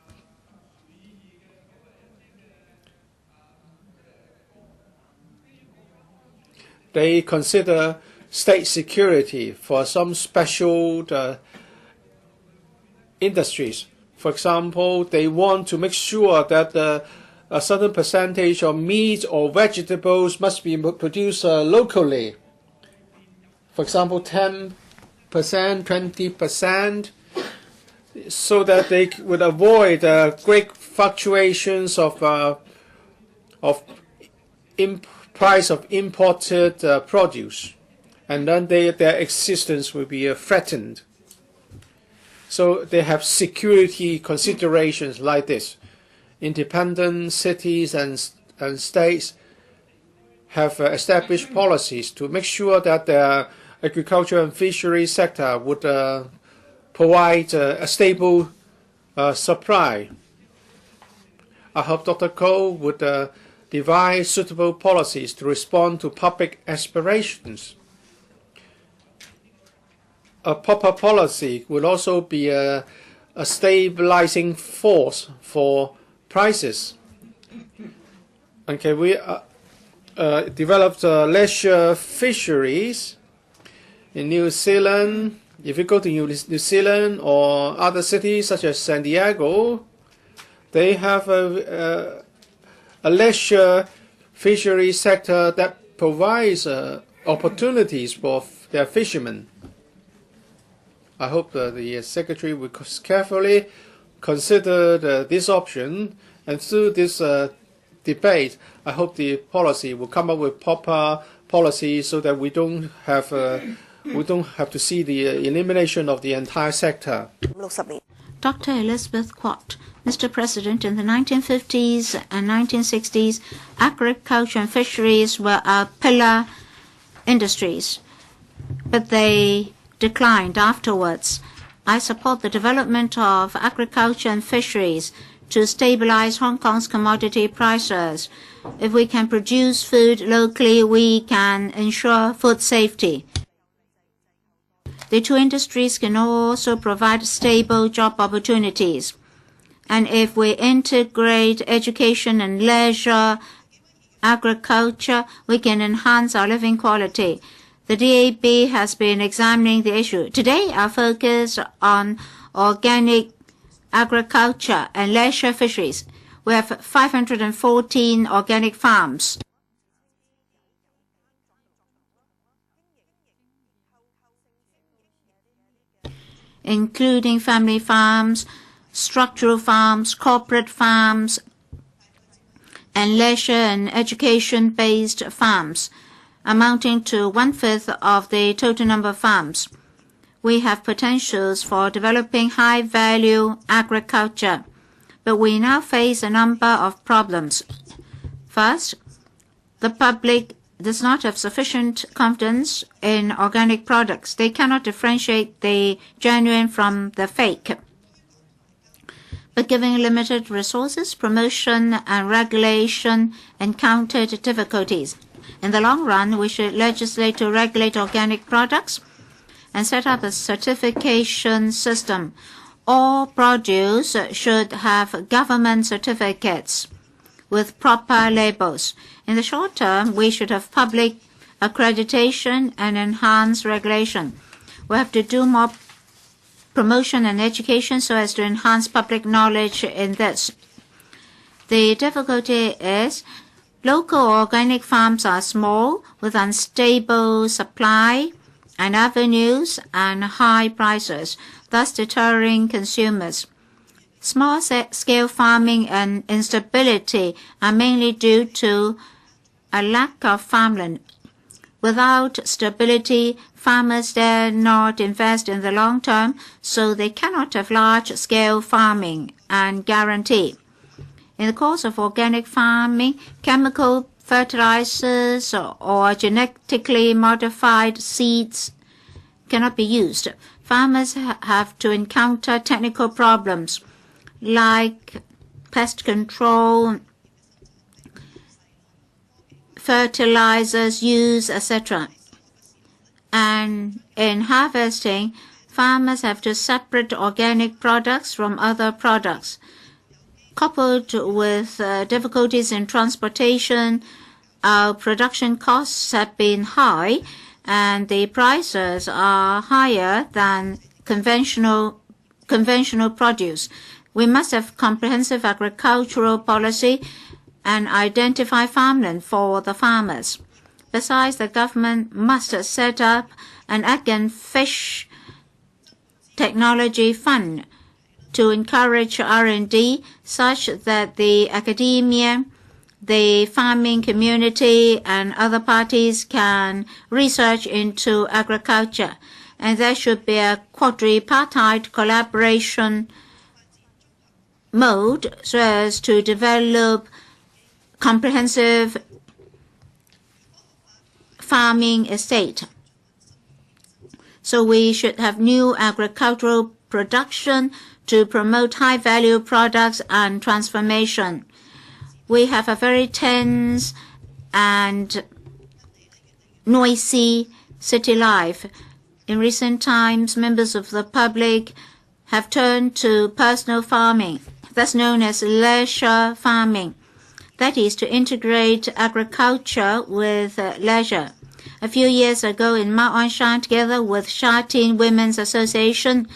They consider state security for some special industries. For example, they want to make sure that a certain percentage of meat or vegetables must be produced locally. For example, 10%, 20%, so that they would avoid great fluctuations of price of imported produce, and then their existence will be threatened. So they have security considerations like this. Independent cities and states have established policies to make sure that the agriculture and fishery sector would provide a stable supply. I hope Dr. Ko would devise suitable policies to respond to public aspirations. A proper policy will also be a stabilizing force for prices. Okay, we developed leisure fisheries in New Zealand. If you go to New Zealand or other cities such as San Diego, they have a leisure fishery sector that provides opportunities for their fishermen. I hope the Secretary will carefully consider this option, and through this debate, I hope the policy will come up with proper policy so that we don't have to see the elimination of the entire sector. Dr. Elizabeth Kwok, Mr. President, in the 1950s and 1960s, agriculture and fisheries were our pillar industries, but they declined afterwards. I support the development of agriculture and fisheries to stabilize Hong Kong's commodity prices. If we can produce food locally, we can ensure food safety. The two industries can also provide stable job opportunities. And if we integrate education and leisure agriculture, we can enhance our living quality. The DAB has been examining the issue. Today, our focus on organic agriculture and leisure fisheries. We have 514 organic farms, including family farms, structural farms, corporate farms, and leisure and education-based farms, amounting to 1/5 of the total number of farms. We have potentials for developing high-value agriculture, but we now face a number of problems. First, the public does not have sufficient confidence in organic products. They cannot differentiate the genuine from the fake. But given limited resources, promotion and regulation encountered difficulties. In the long run, we should legislate to regulate organic products and set up a certification system. All produce should have government certificates with proper labels. In the short term, we should have public accreditation and enhanced regulation. We have to do more promotion and education so as to enhance public knowledge in this. The difficulty is local organic farms are small with unstable supply and avenues and high prices, thus deterring consumers. Small-scale farming and instability are mainly due to a lack of farmland. Without stability, farmers dare not invest in the long term, so they cannot have large-scale farming and guarantee. In the course of organic farming, chemical fertilizers or genetically modified seeds cannot be used. Farmers have to encounter technical problems like pest control, fertilizers use, etc. And in harvesting, farmers have to separate organic products from other products. Coupled with difficulties in transportation, our production costs have been high and the prices are higher than conventional produce. We must have comprehensive agricultural policy and identify farmland for the farmers. Besides, the government must set up an egg and fish technology fund to encourage R&D such that the academia, the farming community, and other parties can research into agriculture. And there should be a quadripartite collaboration mode so as to develop comprehensive farming estate. So we should have new agricultural production to promote high-value products and transformation. We have a very tense and noisy city life. In recent times, members of the public have turned to personal farming. That's known as leisure farming. That is to integrate agriculture with leisure. A few years ago in Ma-on-shan, together with Sha Tin Women's Association,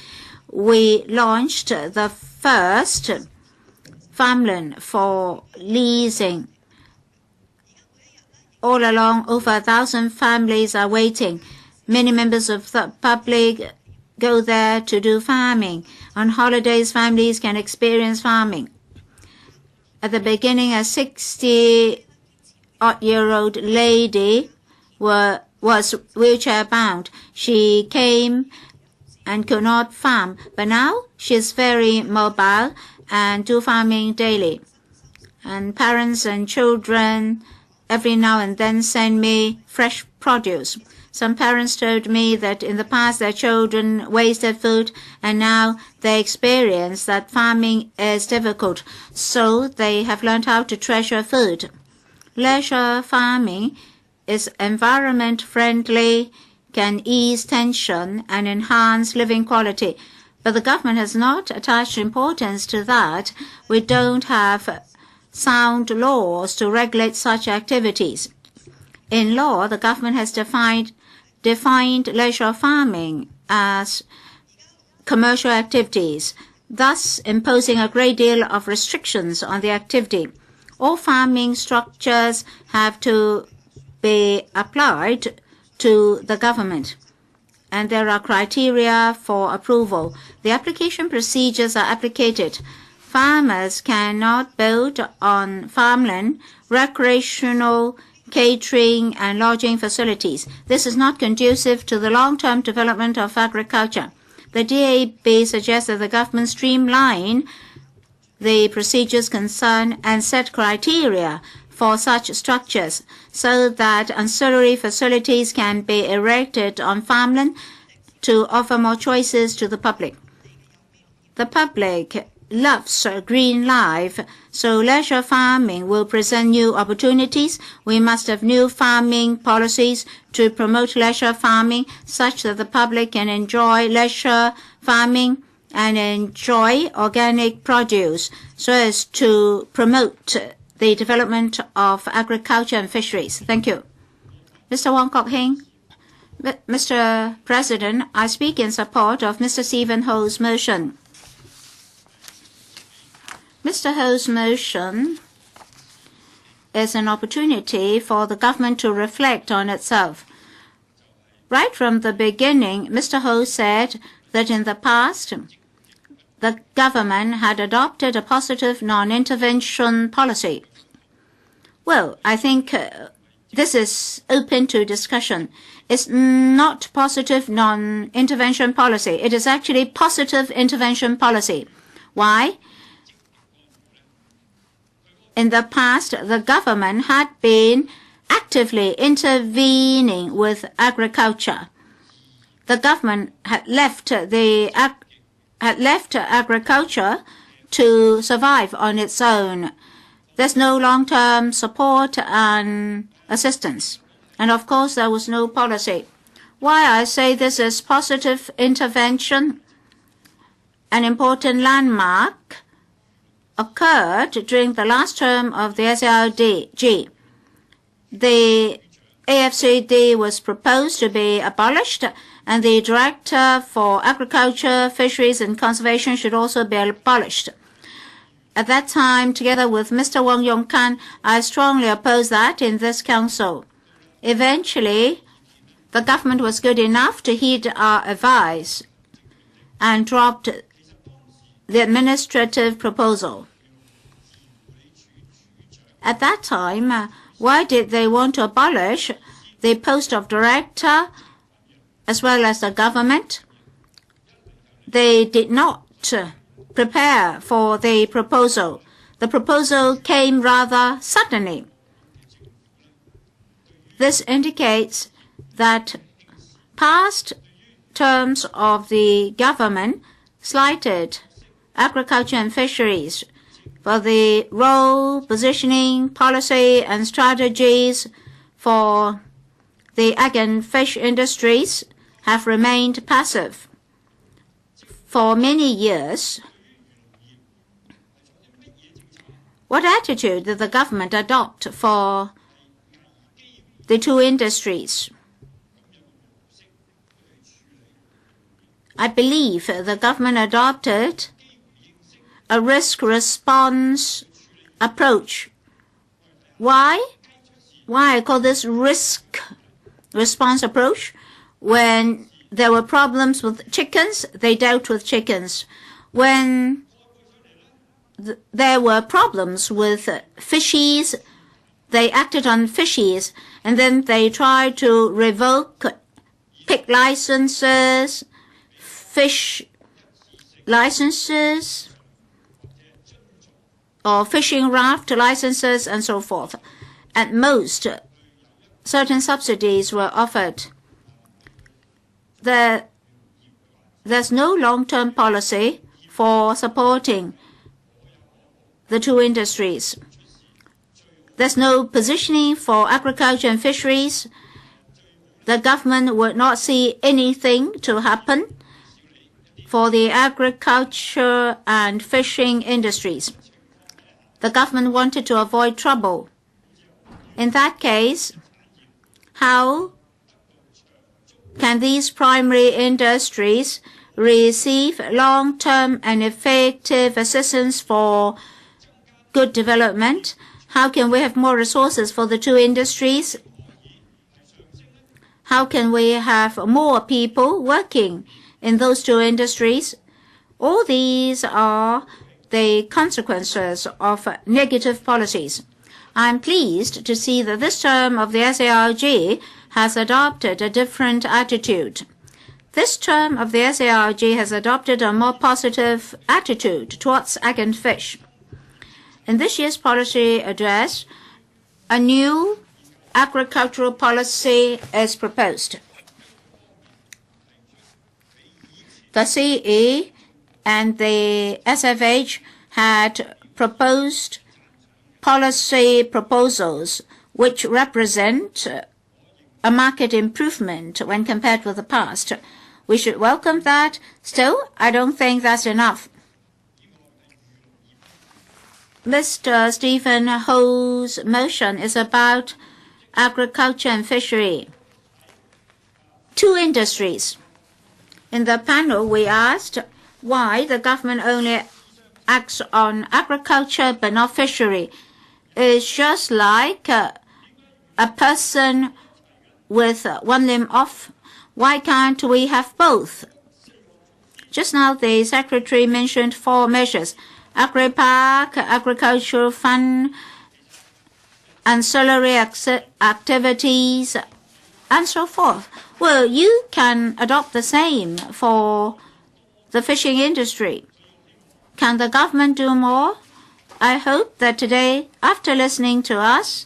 we launched the first farmland for leasing. All along, over 1,000 families are waiting. Many members of the public go there to do farming. On holidays, families can experience farming. At the beginning, a 60-odd-year-old lady was wheelchair-bound. She came and could not farm, but now she is very mobile and do farming daily. And parents and children every now and then send me fresh produce. Some parents told me that in the past their children wasted food, and now they experience that farming is difficult, so they have learned how to treasure food. Leisure farming is environment-friendly, can ease tension and enhance living quality. But the government has not attached importance to that. We don't have sound laws to regulate such activities. In law, the government has defined leisure farming as commercial activities, thus imposing a great deal of restrictions on the activity. All farming structures have to be applied to the government, and there are criteria for approval. The application procedures are applicated. Farmers cannot build on farmland recreational, catering, and lodging facilities. This is not conducive to the long-term development of agriculture. The DAB suggests that the government streamline the procedures concerned and set criteria for such structures so that ancillary facilities can be erected on farmland to offer more choices to the public. The public loves green life, so leisure farming will present new opportunities. We must have new farming policies to promote leisure farming such that the public can enjoy leisure farming and enjoy organic produce so as to promote the development of agriculture and fisheries. Thank you. Mr. Kwok-hing. Mr. President, I speak in support of Mr. Steven Ho's motion. Mr. Ho's motion is an opportunity for the government to reflect on itself. Right from the beginning, Mr. Ho said that in the past, the government had adopted a positive non-intervention policy. Well, I think this is open to discussion. It's not positive non-intervention policy. It is actually positive intervention policy. Why? In the past, the government had been actively intervening with agriculture. The government had left agriculture to survive on its own. There's no long-term support and assistance. And of course, there was no policy. Why I say this is positive intervention? An important landmark occurred during the last term of the SLDG. The AFCD was proposed to be abolished, and the Director for Agriculture, Fisheries and Conservation should also be abolished. At that time, together with Mr. Wang Yong-kan, I strongly opposed that in this council. Eventually, the government was good enough to heed our advice and dropped the administrative proposal. At that time, why did they want to abolish the post of director as well as the government? They did not prepare for the proposal. The proposal came rather suddenly. This indicates that past terms of the government slighted agriculture and fisheries, for the role, positioning, policy, and strategies for the egg and fish industries have remained passive. For many years, what attitude did the government adopt for the two industries? I believe the government adopted a risk-response approach. Why I call this risk-response approach? When there were problems with chickens, they dealt with chickens. When there were problems with fisheries, they acted on fisheries, and then they tried to revoke pig licenses, fish licenses, or fishing raft licenses, and so forth. At most, certain subsidies were offered. There's no long-term policy for supporting the two industries. There's no positioning for agriculture and fisheries. The government would not see anything to happen for the agriculture and fishing industries. The government wanted to avoid trouble. In that case, how can these primary industries receive long-term and effective assistance for good development? How can we have more resources for the two industries? How can we have more people working in those two industries? All these are the consequences of negative policies. I'm pleased to see that this term of the SARG has adopted a different attitude. This term of the SARG has adopted a more positive attitude towards egg and fish. In this year's policy address, a new agricultural policy is proposed. The CE and the SFH had proposed policy proposals which represent a market improvement when compared with the past. We should welcome that. Still, I don't think that's enough. Mr. Steven Ho's motion is about agriculture and fishery. Two industries. In the panel, we asked why the government only acts on agriculture but not fishery. It's just like a person with one limb off. Why can't we have both? Just now, the Secretary mentioned 4 measures: Agri-Park, Agricultural Fund, ancillary activities, and so forth. Well, you can adopt the same for the fishing industry. Can the government do more? I hope that today, after listening to us,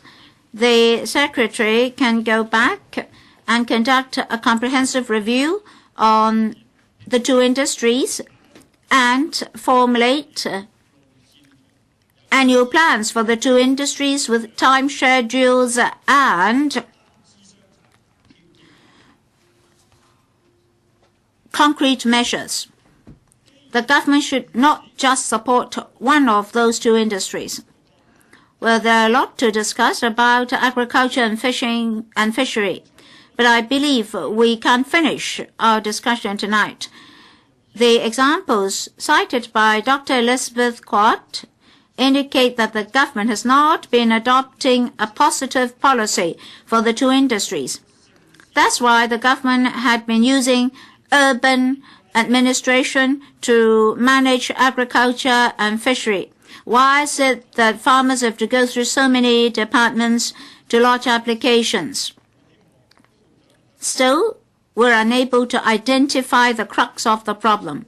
the Secretary can go back and conduct a comprehensive review on the two industries and formulate annual plans for the two industries with time schedules and concrete measures. The government should not just support one of those two industries. Well, there are a lot to discuss about agriculture and fishing and fishery, but I believe we can finish our discussion tonight. The examples cited by Dr. Elizabeth Kwok indicate that the government has not been adopting a positive policy for the two industries. That's why the government had been using urban administration to manage agriculture and fishery. Why is it that farmers have to go through so many departments to lodge applications? Still, we're unable to identify the crux of the problem.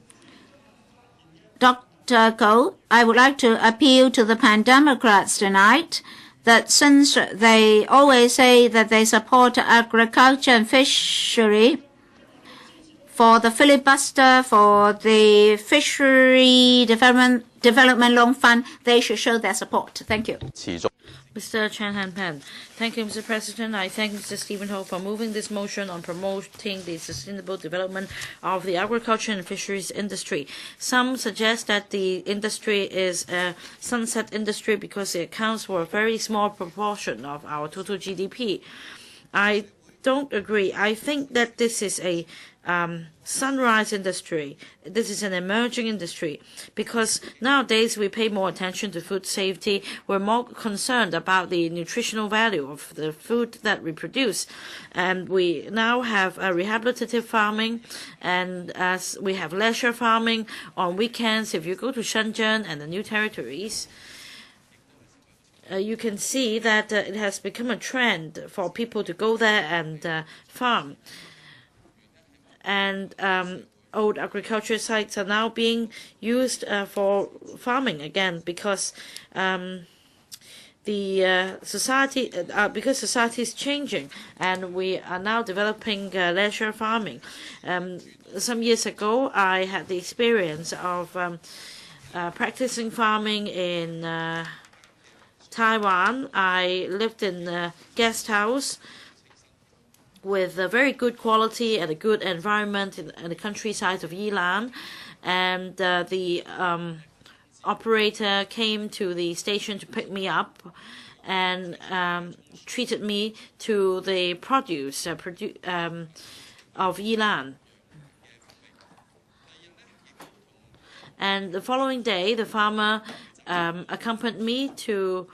Dr. Ko, I would like to appeal to the Pan-Democrats tonight that since they always say that they support agriculture and fishery, for the filibuster, for the fishery development loan fund, they should show their support. Thank you. Mr. Chen-han-pen. Thank you, Mr. President. I thank Mr. Steven Ho for moving this motion on promoting the sustainable development of the agriculture and fisheries industry. Some suggest that the industry is a sunset industry because it accounts for a very small proportion of our total GDP. I don't agree. I think that this is a sunrise industry. This is an emerging industry because nowadays we pay more attention to food safety. We're more concerned about the nutritional value of the food that we produce. And we now have rehabilitative farming, and as we have leisure farming on weekends. If you go to Shenzhen and the New Territories, you can see that it has become a trend for people to go there and farm. And old agricultural sites are now being used for farming again because society is changing, and we are now developing leisure farming. Some years ago, I had the experience of practicing farming in Taiwan. I lived in a guest house with a very good quality and a good environment in the countryside of Yilan, and the operator came to the station to pick me up and treated me to the produce of Yilan. And the following day, the farmer accompanied me to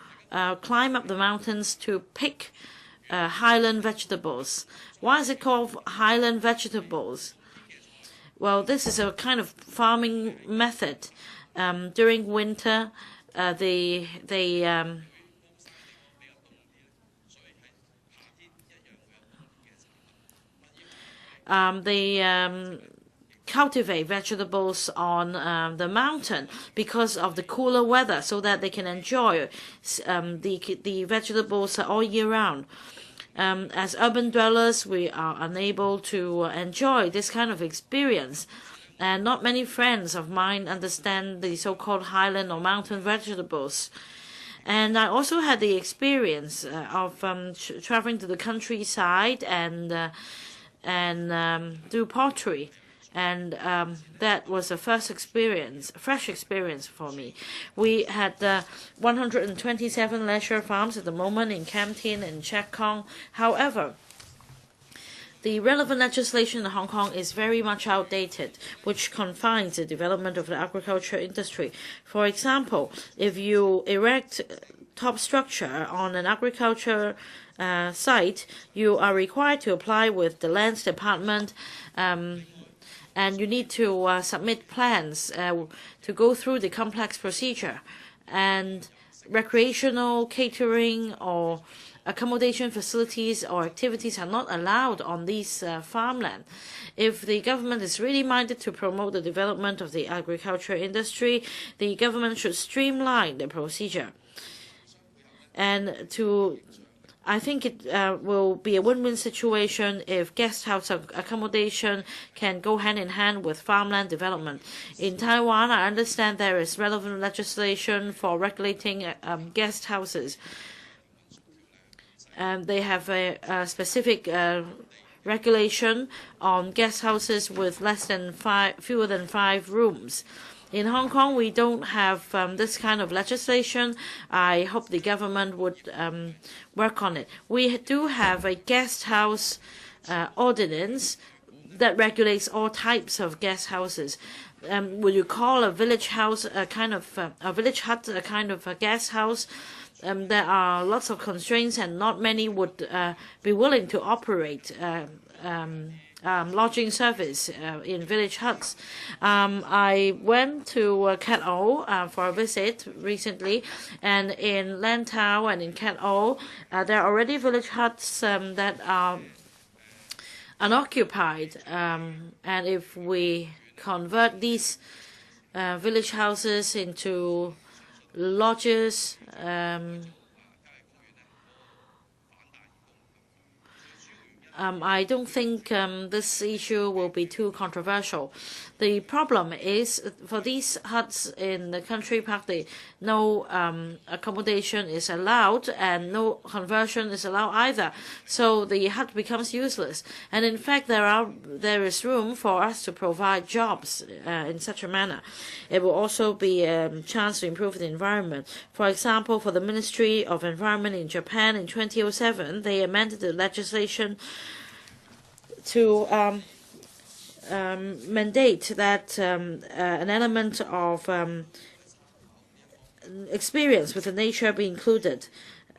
climb up the mountains to pick highland vegetables. Why is it called highland vegetables? Well, this is a kind of farming method. During winter, they cultivate vegetables on the mountain because of the cooler weather, so that they can enjoy the vegetables all year round. As urban dwellers, we are unable to enjoy this kind of experience. And not many friends of mine understand the so-called highland or mountain vegetables. And I also had the experience of traveling to the countryside and do pottery. And that was a fresh experience for me. We had 127 leisure farms at the moment in Kam Tien and Chek Kong. However, the relevant legislation in Hong Kong is very much outdated, which confines the development of the agriculture industry. For example, if you erect top structure on an agriculture site, you are required to apply with the lands department, and you need to submit plans to go through the complex procedure. And recreational, catering, or accommodation facilities or activities are not allowed on these farmland. If the government is really minded to promote the development of the agriculture industry, the government should streamline the procedure. And I think it will be a win-win situation if guest house accommodation can go hand in hand with farmland development. In Taiwan, I understand there is relevant legislation for regulating guest houses. They have a specific regulation on guest houses with fewer than 5 rooms. In Hong Kong, we don't have this kind of legislation. I hope the government would work on it. We do have a guest house ordinance that regulates all types of guest houses. Would you call a village house a village hut a kind of a guest house? There are lots of constraints, and not many would be willing to operate lodging service in village huts. I went to Cat O for a visit recently, and in Lantau and in Cat O, there are already village huts that are unoccupied. And if we convert these village houses into lodges, I don't think this issue will be too controversial. The problem is for these huts in the country park, no accommodation is allowed and no conversion is allowed either. So the hut becomes useless. And in fact, there is room for us to provide jobs in such a manner. It will also be a chance to improve the environment. For example, for the Ministry of Environment in Japan in 2007, they amended the legislation to mandate that an element of experience with the nature be included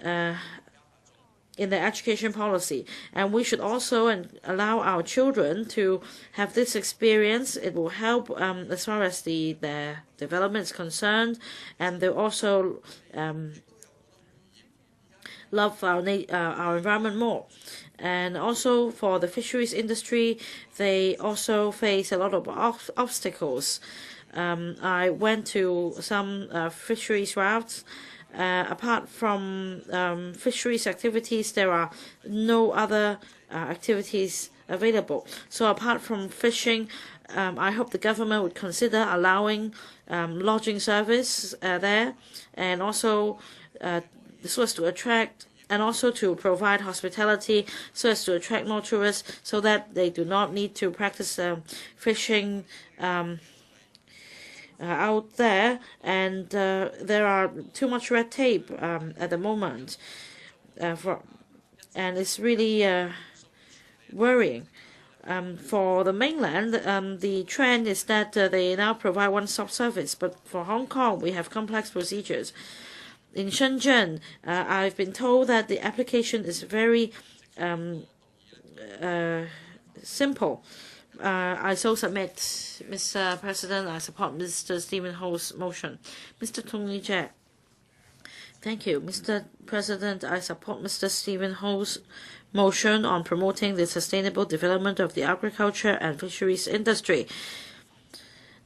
in the education policy. And we should also allow our children to have this experience. It will help as far as the development is concerned, and they also love our environment more. And also for the fisheries industry, they also face a lot of obstacles. I went to some fisheries routes. Apart from fisheries activities, there are no other activities available. So apart from fishing, I hope the government would consider allowing lodging service there, and also this was to attract and also to provide hospitality so as to attract more tourists, so that they do not need to practice fishing out there. And there are too much red tape at the moment, and it's really worrying. For the mainland, the trend is that they now provide one-stop service, but for Hong Kong, we have complex procedures. In Shenzhen, I've been told that the application is very simple. I so submit, Mr. President, I support Mr. Steven Ho's motion. Mr. Tung Lee-Jae. Thank you. Mr. President, I support Mr. Steven Ho's motion on promoting the sustainable development of the agriculture and fisheries industry.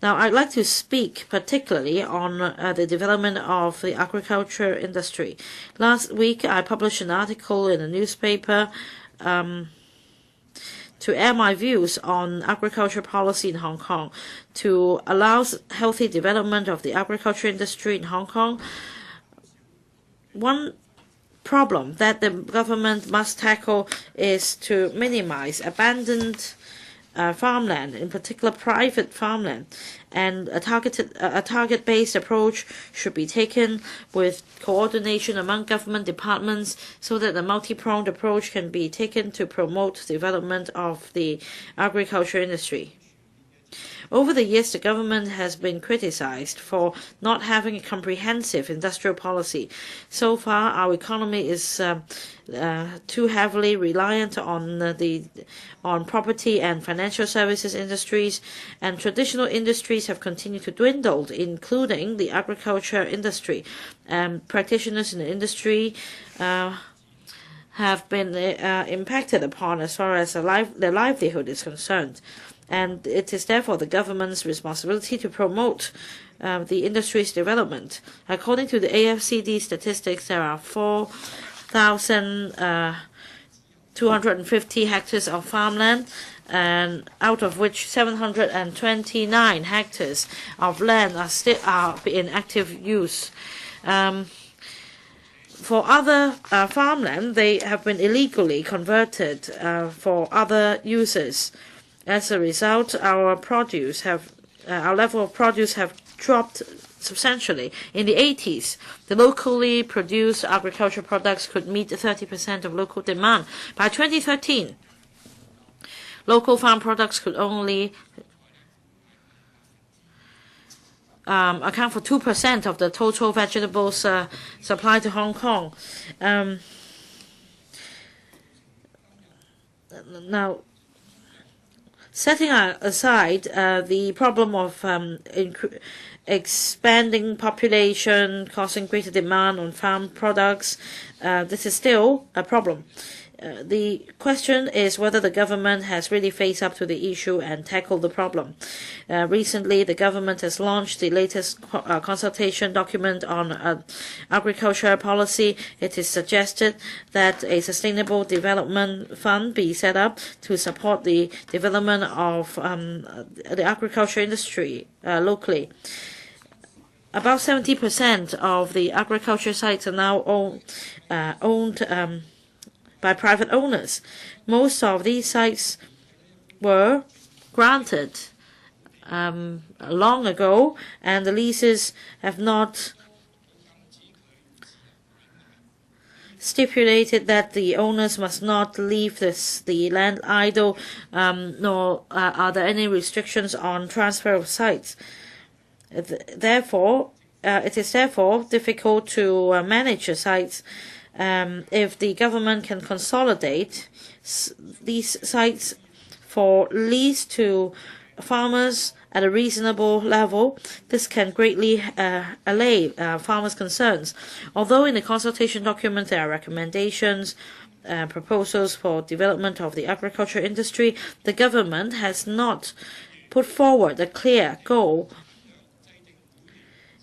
Now, I'd like to speak particularly on the development of the agriculture industry. Last week, I published an article in a newspaper to air my views on agriculture policy in Hong Kong to allow healthy development of the agriculture industry in Hong Kong. One problem that the government must tackle is to minimize abandoned farmland, in particular private farmland, and a target-based approach should be taken with coordination among government departments so that a multi-pronged approach can be taken to promote development of the agriculture industry. Over the years, the government has been criticized for not having a comprehensive industrial policy. So far, our economy is too heavily reliant on property and financial services industries, and traditional industries have continued to dwindle, including the agriculture industry. Practitioners in the industry have been impacted upon as far as their livelihood is concerned. And it is therefore the government's responsibility to promote the industry's development. According to the AFCD statistics, there are 4,250 hectares of farmland, and out of which 729 hectares of land are in active use. For other farmland, they have been illegally converted for other uses. As a result, our level of produce have dropped substantially. In the 80s, the locally produced agricultural products could meet 30% of local demand. By 2013, local farm products could only account for 2% of the total vegetables supplied to Hong Kong. Now, setting aside the problem of expanding population causing greater demand on farm products, this is still a problem. The question is whether the government has really faced up to the issue and tackled the problem. Recently, the government has launched the latest consultation document on agriculture policy. It is suggested that a sustainable development fund be set up to support the development of the agriculture industry locally. About 70% of the agriculture sites are now owned by private owners. Most of these sites were granted long ago, and the leases have not stipulated that the owners must not leave the land idle, nor are there any restrictions on transfer of sites. Therefore, it is therefore difficult to manage the sites. If the government can consolidate these sites for lease to farmers at a reasonable level, this can greatly allay farmers' concerns. Although in the consultation document there are recommendations, proposals for development of the agriculture industry, the government has not put forward a clear goal.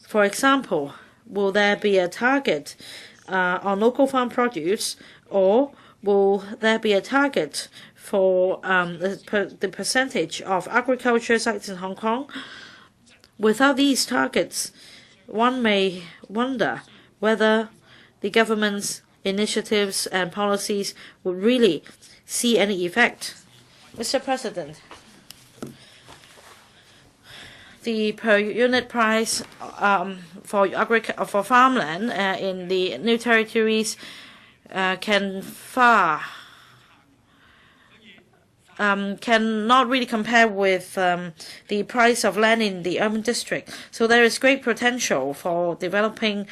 For example, will there be a target on local farm produce, or will there be a target for the percentage of agriculture sites in Hong Kong? Without these targets, one may wonder whether the government's initiatives and policies would really see any effect. Mr. President, the per unit price for farmland in the new territories cannot really compare with the price of land in the urban district. So there is great potential for developing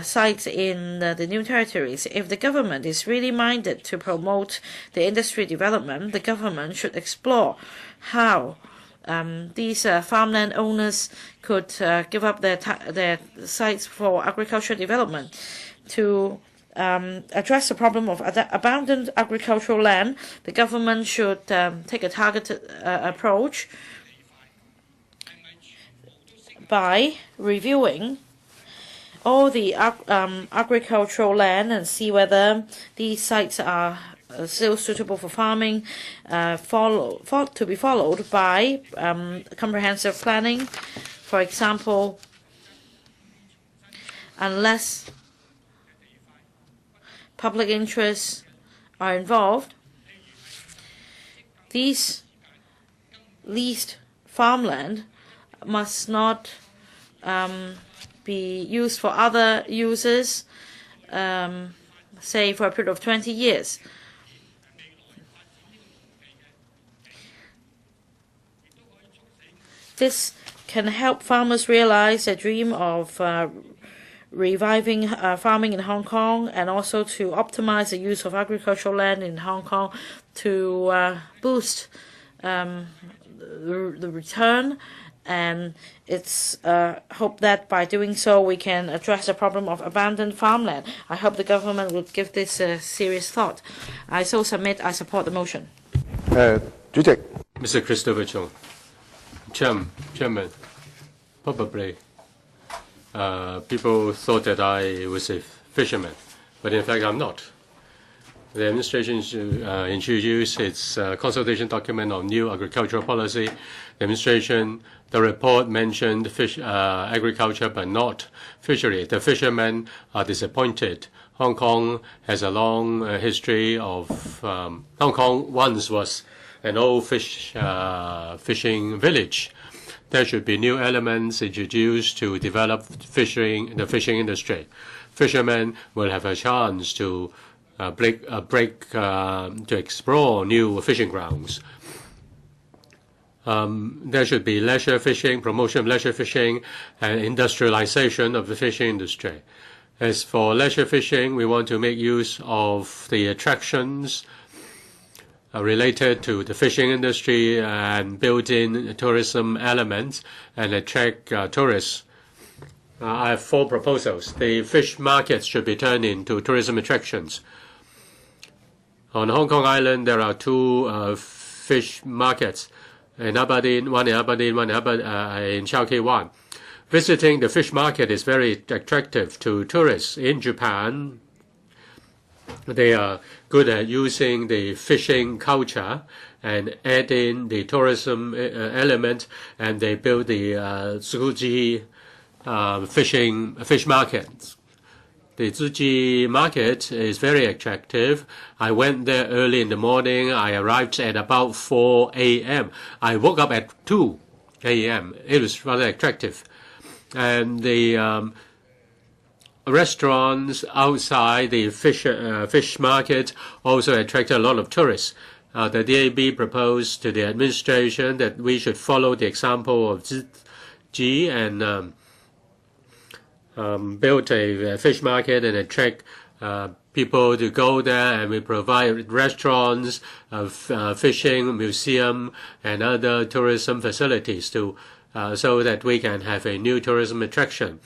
sites in the new territories. If the government is really minded to promote the industry development, the government should explore how these farmland owners could give up their sites for agricultural development. To address the problem of abandoned agricultural land, the government should take a targeted approach by reviewing all the agricultural land and see whether these sites are still suitable for farming, to be followed by comprehensive planning. For example, unless public interests are involved, these leased farmland must not be used for other uses, say for a period of 20 years. This can help farmers realize their dream of reviving farming in Hong Kong, and also to optimize the use of agricultural land in Hong Kong to boost the return. And it's hope that by doing so we can address the problem of abandoned farmland. I hope the government will give this serious thought. I so submit I support the motion. 主席 Mr. Christopher Chung. Chairman, probably people thought that I was a fisherman, but in fact I'm not. The administration introduced its consultation document on new agricultural policy. The report mentioned agriculture but not fishery. The fishermen are disappointed. Hong Kong has a long history of Hong Kong once was an old fishing village. There should be new elements introduced to develop the fishing industry. Fishermen will have a chance to to explore new fishing grounds. There should be leisure fishing, promotion of leisure fishing, and industrialization of the fishing industry. As for leisure fishing, we want to make use of the attractions related to the fishing industry and build in tourism elements and attract tourists. I have 4 proposals. The fish markets should be turned into tourism attractions. On Hong Kong Island, there are 2 fish markets, in Aberdeen, one in Pik-wan. Visiting the fish market is very attractive to tourists. In Japan, they are good at using the fishing culture and add in the tourism element, and they build the Tzuji fish markets. The Tzuji market is very attractive. I went there early in the morning. I arrived at about 4 a.m. I woke up at 2 a.m. It was rather attractive. And the restaurants outside the fish market also attract a lot of tourists. The DAB proposed to the administration that we should follow the example of Tzuji and build a fish market and attract people to go there, and we provide restaurants, fishing, museum, and other tourism facilities to so that we can have a new tourism attraction.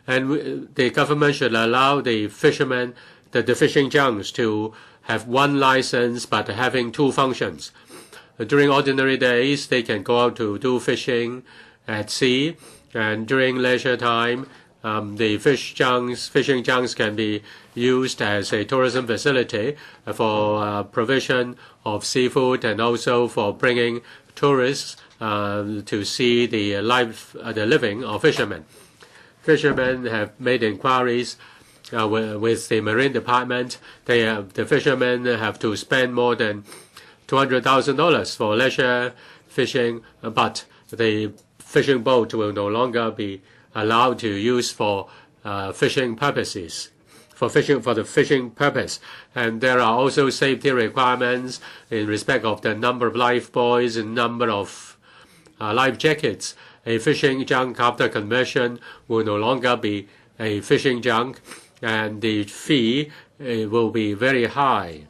And the government should allow the fishermen, the fishing junks, to have 1 license but having 2 functions. During ordinary days, they can go out to do fishing at sea, and during leisure time, the fishing junks can be used as a tourism facility for provision of seafood and also for bringing tourists to see the living of fishermen. Fishermen have made inquiries with the Marine Department. The fishermen have to spend more than $200,000 for leisure fishing, but the fishing boat will no longer be allowed to use for fishing purposes, for the fishing purpose. And there are also safety requirements in respect of the number of life buoys and number of life jackets. A fishing junk after conversion will no longer be a fishing junk, and the fee will be very high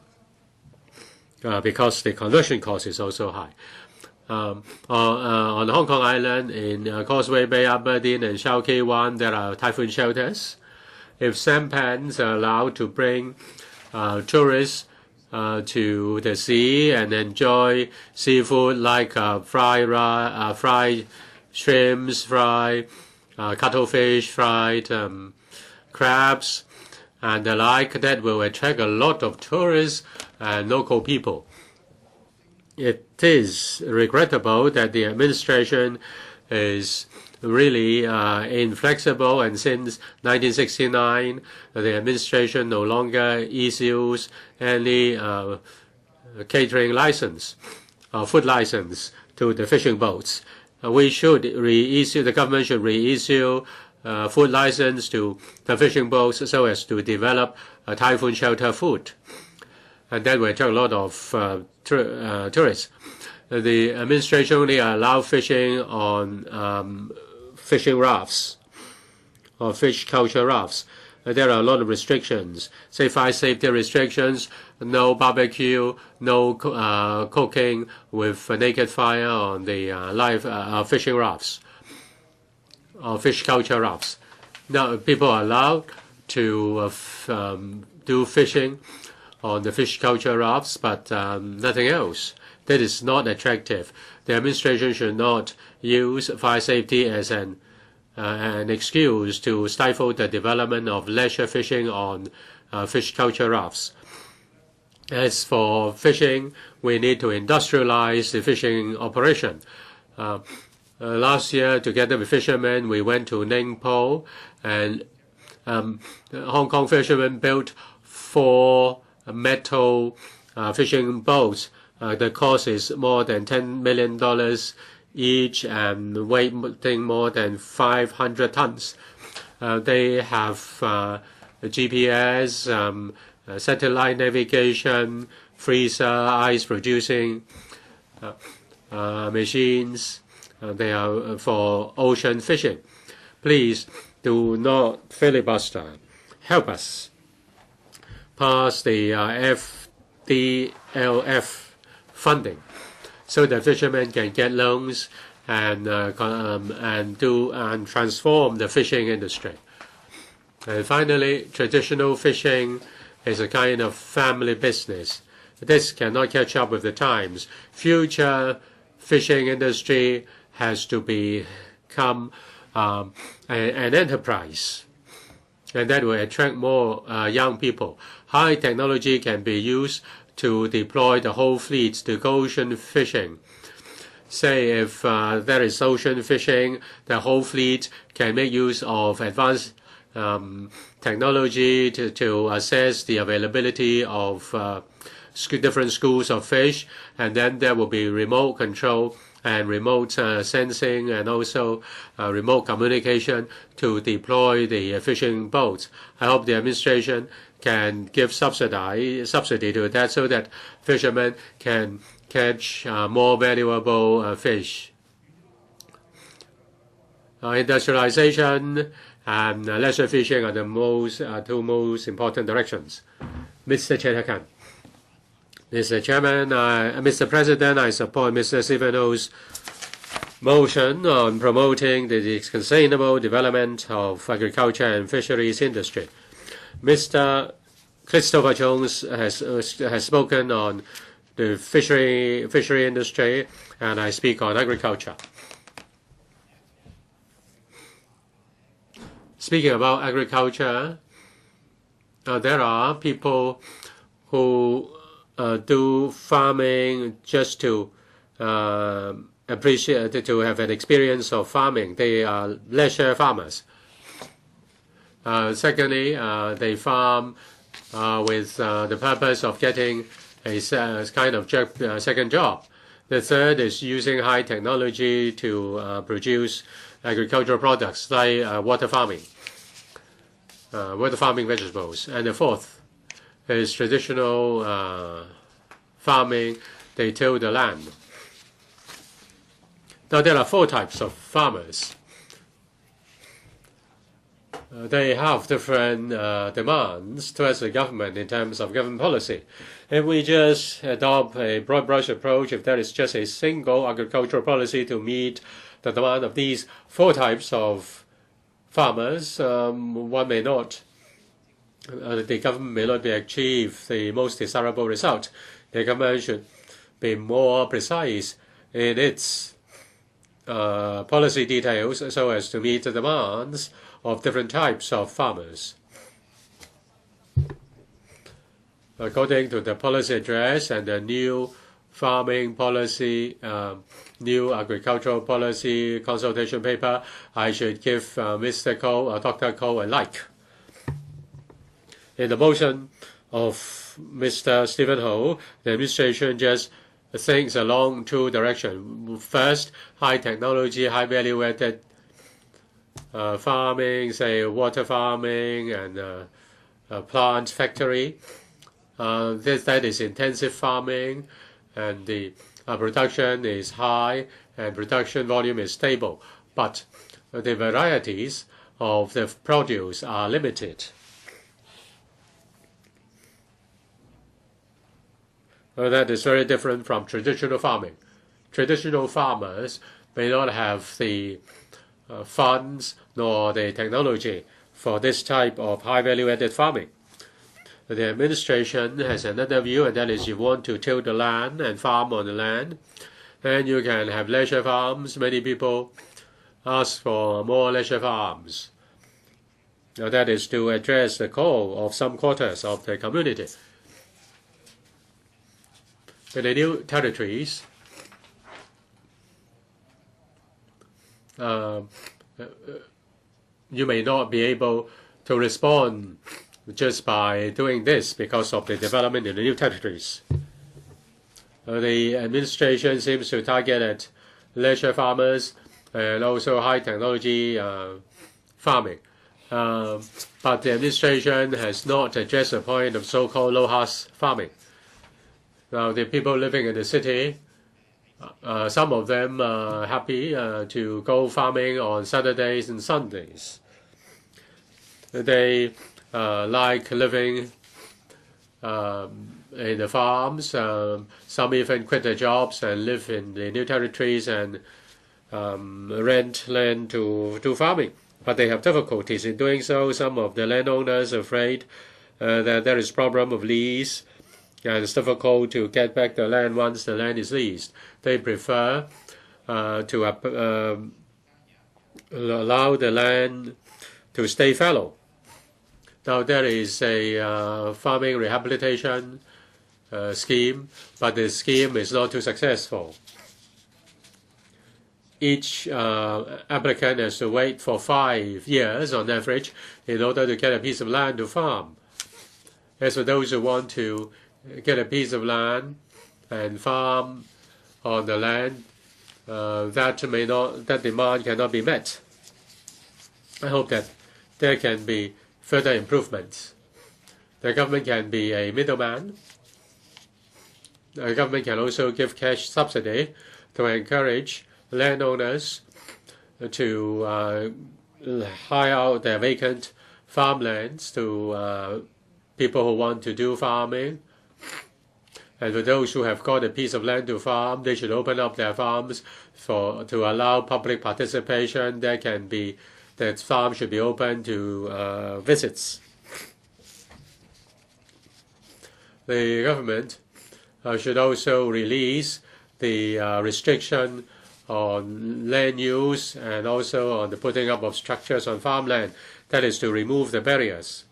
because the conversion cost is also high. On Hong Kong Island, in Causeway Bay, Aberdeen, and Pt1, there are typhoon shelters. If sampans are allowed to bring tourists to the sea and enjoy seafood like fried shrimps, fried cuttlefish, fried crabs, and the like that will attract a lot of tourists and local people. It is regrettable that the administration is really inflexible, and since 1969, the administration no longer issues any catering license, food license to the fishing boats. We should reissue, the government should reissue food license to the fishing boats so as to develop typhoon shelter food. And that will attract a lot of tourists. The administration only allow fishing on fishing rafts or fish culture rafts. There are a lot of restrictions, say fire safety restrictions, no barbecue, no cooking with naked fire on the live fishing rafts or fish culture rafts. Now people are allowed to do fishing on the fish culture rafts, but nothing else. That is not attractive. The administration should not use fire safety as an excuse to stifle the development of leisure fishing on fish culture rafts. As for fishing, we need to industrialize the fishing operation. Last year, together with fishermen, we went to Ningpo, and Hong Kong fishermen built 4 metal fishing boats. The cost is more than $10 million each and weighing more than 500 tons. They have GPS, satellite navigation, freezer, ice producing machines. They are for ocean fishing. Please do not filibuster. Help us pass the FDLF funding so that fishermen can get loans and transform the fishing industry. And finally, traditional fishing is a kind of family business. This cannot catch up with the times. Future fishing industry has to become an enterprise, and that will attract more young people. High technology can be used to deploy the whole fleet to ocean fishing. Say if there is ocean fishing, the whole fleet can make use of advanced technology to assess the availability of different schools of fish, and then there will be remote control and remote sensing and also remote communication to deploy the fishing boats. I hope the administration can give subsidy to that so that fishermen can catch more valuable fish. Industrialization and leisure fishing are the two most important directions. Mr. Hak-kan. Mr. Chairman, Mr. President, I support Mr. Steven Ho's motion on promoting the sustainable development of agriculture and fisheries industry. Mr. Christopher Jones has spoken on the fishery industry, and I speak on agriculture. Speaking about agriculture, there are people who do farming just to appreciate, to have an experience of farming. They are leisure farmers. Secondly, they farm with the purpose of getting a kind of second job. The third is using high technology to produce agricultural products like water farming vegetables. And the fourth is traditional farming. They till the land. Now there are 4 types of farmers. They have different demands towards the government in terms of government policy. If we just adopt a broad brush approach, if there is just a single agricultural policy to meet the demand of these 4 types of farmers, one may not, the government may not achieve the most desirable result. The government should be more precise in its policy details so as to meet the demands of different types of farmers. According to the policy address and the new farming policy, new agricultural policy consultation paper, I should give Mr. Ko, Dr. Ko, a like. In the motion of Mr. Steven Ho, the administration just thinks along two directions. First, high technology, high value-added farming, say water farming and plant factory. That is intensive farming, and the production is high and production volume is stable. But the varieties of the produce are limited. That is very different from traditional farming. Traditional farmers may not have the funds nor the technology for this type of high value-added farming. The administration has another view, and that is you want to till the land and farm on the land. Then you can have leisure farms. Many people ask for more leisure farms. Now that is to address the call of some quarters of the community. In the new territories, you may not be able to respond just by doing this because of the development in the new territories. The administration seems to target at leisure farmers and also high technology farming. But the administration has not addressed the point of so-called low-cost farming. Now, the people living in the city, some of them are happy to go farming on Saturdays and Sundays. They like living in the farms. Some even quit their jobs and live in the new territories and rent land to do farming. But they have difficulties in doing so. Some of the landowners are afraid that there is problem of lease, and it's difficult to get back the land once the land is leased. They prefer to allow the land to stay fallow. Now there is a farming rehabilitation scheme, but the scheme is not too successful. Each applicant has to wait for 5 years on average in order to get a piece of land to farm. As for those who want to get a piece of land and farm on the land, that demand cannot be met. I hope that there can be further improvements. The government can be a middleman. The government can also give cash subsidy to encourage landowners to hire out their vacant farmlands to people who want to do farming. And for those who have got a piece of land to farm, they should open up their farms to allow public participation. That farm should be open to visits. The government should also release the restriction on land use and also on the putting up of structures on farmland. That is to remove the barriers.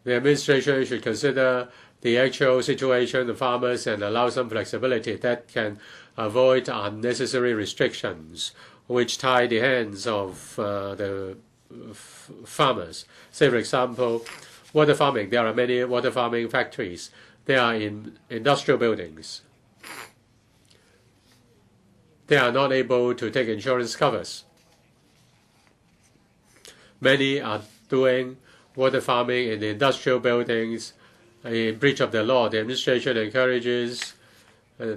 The administration should consider the actual situation of farmers and allow some flexibility that can avoid unnecessary restrictions which tie the hands of the farmers. Say, for example, water farming. There are many water farming factories. They are in industrial buildings. They are not able to take insurance covers. Many are doing water farming in the industrial buildings in breach of the law. The administration encourages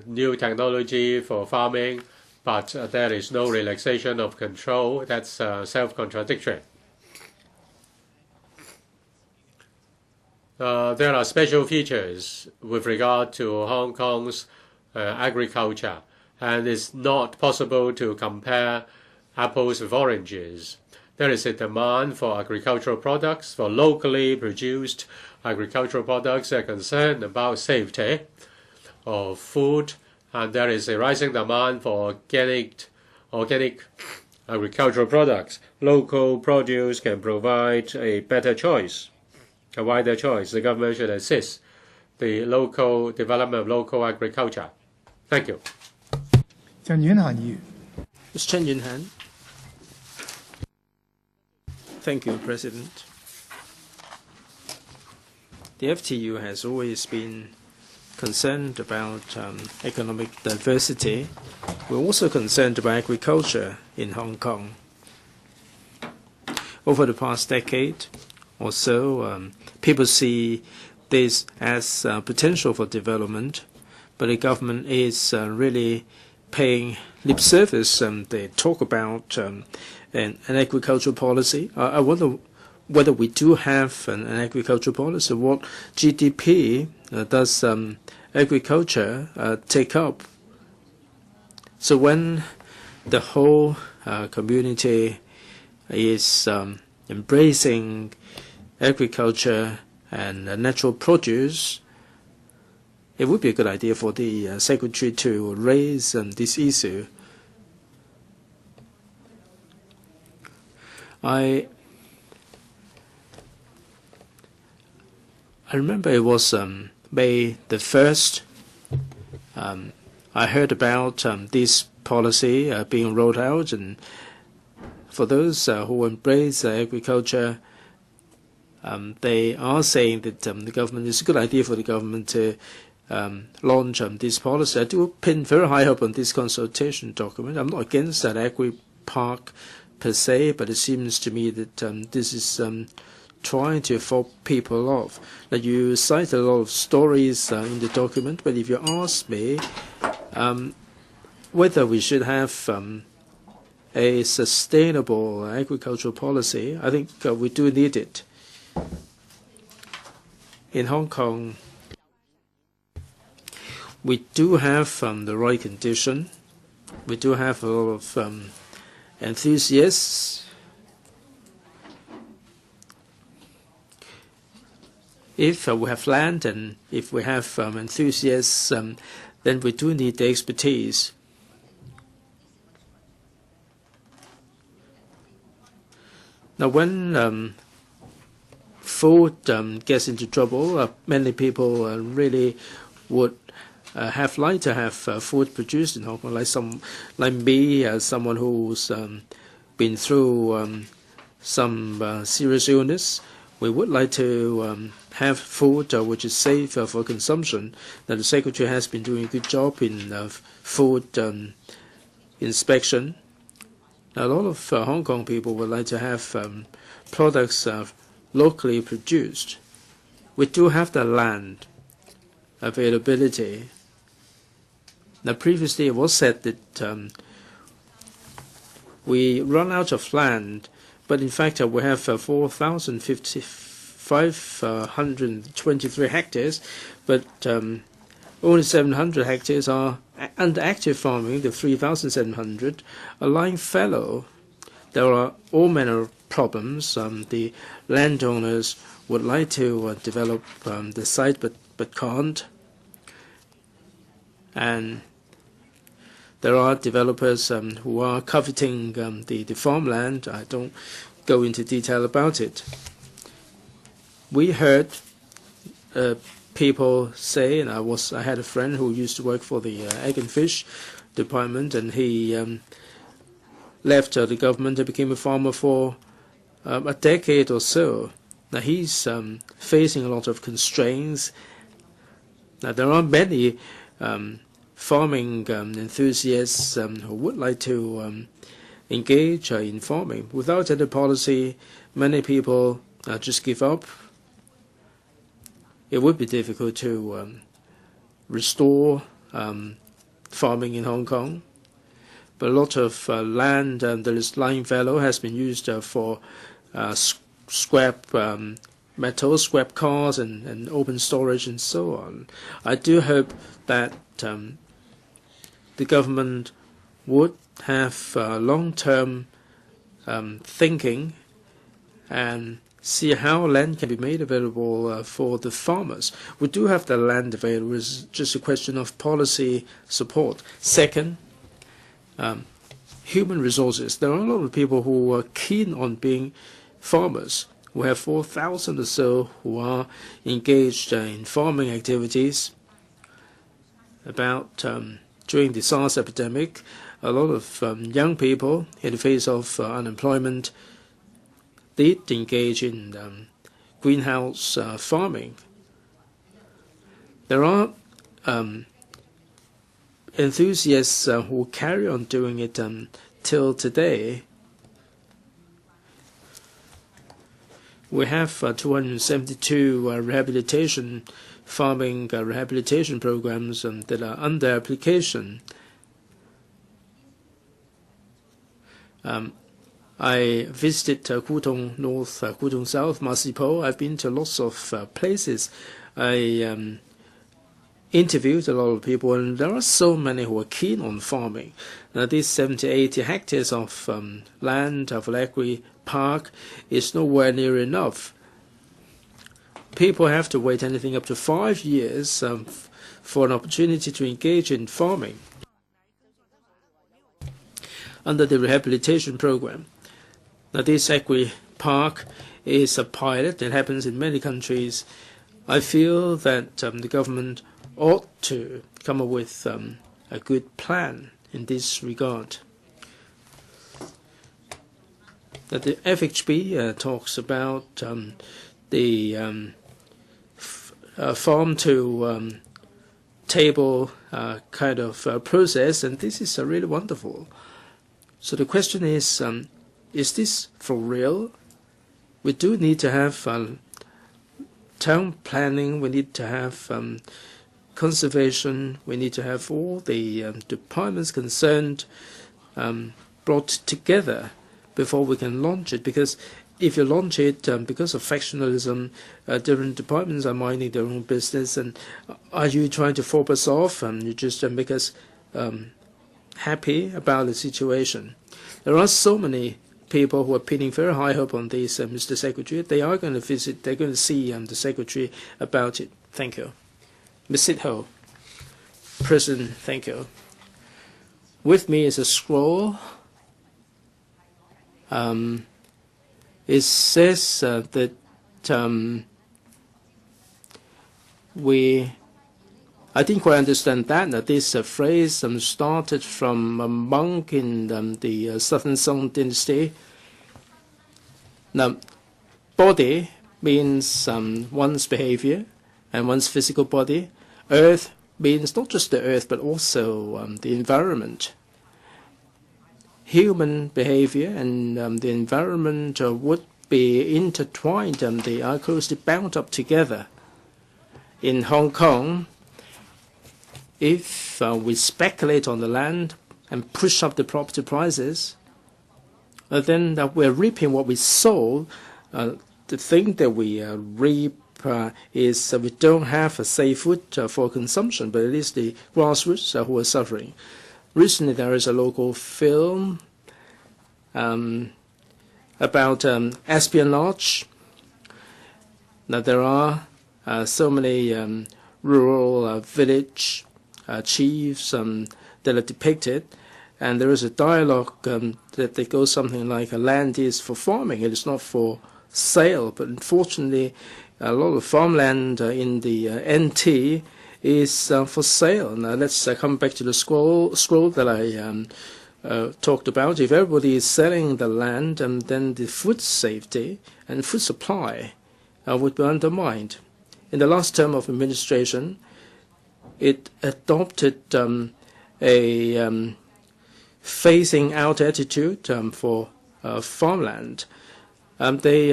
new technology for farming, but there is no relaxation of control. That's self-contradictory. There are special features with regard to Hong Kong's agriculture, and it's not possible to compare apples with oranges. There is a demand for agricultural products, for locally produced agricultural products. They're concerned about safety of food, and there is a rising demand for organic agricultural products. Local produce can provide a better choice, a wider choice. The government should assist the local development of local agriculture. Thank you. Ms. Chun-yin. Thank you, President. The FTU has always been concerned about economic diversity. We're also concerned about agriculture in Hong Kong. Over the past decade or so, people see this as potential for development, but the government is really paying lip service. They talk about an agricultural policy. I wonder whether we do have an agricultural policy. What GDP does agriculture take up? So when the whole community is embracing agriculture and natural produce, it would be a good idea for the Secretary to raise this issue. I remember it was May the 1st. I heard about this policy being rolled out, and for those who embrace agriculture, they are saying that the government, it's a good idea for the government to launch this policy. I do pin very high up on this consultation document. I'm not against that agri-park per se, but it seems to me that this is trying to fob people off. Now, you cite a lot of stories in the document, but if you ask me whether we should have a sustainable agricultural policy, I think we do need it. In Hong Kong, we do have the right condition. We do have a lot of enthusiasts. If we have land and if we have enthusiasts, then we do need the expertise. Now, when food gets into trouble, many people really would have liked to have food produced in Hong Kong, like me, someone who's been through some serious illness. We would like to have food which is safe for consumption. Now, the Secretary has been doing a good job in food inspection. Now, a lot of Hong Kong people would like to have products locally produced. We do have the land availability. Now, previously it was said that we run out of land, but in fact we have 4,523 hectares, but only 700 hectares are under active farming. The 3,700 are lying fallow. There are all manner of problems. The landowners would like to develop the site, but can't. And there are developers who are coveting the farmland. I don't go into detail about it. We heard people say, and I had a friend who used to work for the egg and fish department, and he left the government and became a farmer for a decade or so. Now he's facing a lot of constraints. Now there are many farming enthusiasts who would like to engage in farming. Without any policy, many people just give up. It would be difficult to restore farming in Hong Kong. But a lot of land that is lying fallow has been used for scrap metal, scrap cars, and open storage, and so on. I do hope that the government would have long-term thinking and see how land can be made available for the farmers. We do have the land available. It's just a question of policy support. Second, human resources. There are a lot of people who are keen on being farmers. We have 4,000 or so who are engaged in farming activities. During the SARS epidemic, a lot of young people, in the face of unemployment, did engage in greenhouse farming. There are enthusiasts who carry on doing it till today. We have 272 farming rehabilitation programs that are under application. I visited Kutong North, Kutong South, Masipo. I've been to lots of places. I interviewed a lot of people, and there are so many who are keen on farming. Now, these 70, 80 hectares of land for agri park is nowhere near enough. People have to wait anything up to 5 years for an opportunity to engage in farming under the rehabilitation program. Now, this agri park is a pilot. It happens in many countries. I feel that the government ought to come up with a good plan in this regard. That the FHB talks about the farm to table kind of process, and this is really wonderful. So the question is this for real? We do need to have town planning, we need to have conservation, we need to have all the departments concerned brought together before we can launch it, because if you launch it because of factionalism, different departments are minding their own business, and are you trying to fob us off and you just make us happy about the situation? There are so many people who are pinning very high hope on this, Mr. Secretary. They are going to visit, they're going to see the Secretary about it. Thank you. Ms. Ho, President, thank you. With me is a scroll. It says that I didn't quite understand that this phrase started from a monk in the Southern Song dynasty. Now, body means one's behavior and one's physical body. Earth means not just the earth, but also the environment. Human behavior and the environment would be intertwined, and they are closely bound up together. In Hong Kong, if we speculate on the land and push up the property prices, then we're reaping what we sow. The thing that we reap is we don't have a safe food for consumption, but it is the grassroots who are suffering. Recently, there is a local film about espionage. Now, there are so many rural village chiefs that are depicted, and there is a dialogue that goes something like, land is for farming, it is not for sale. But unfortunately, a lot of farmland in the NT is for sale. Now let's come back to the scroll that I talked about. If everybody is selling the land, then the food safety and food supply would be undermined. In the last term of administration, it adopted a phasing out attitude for farmland. They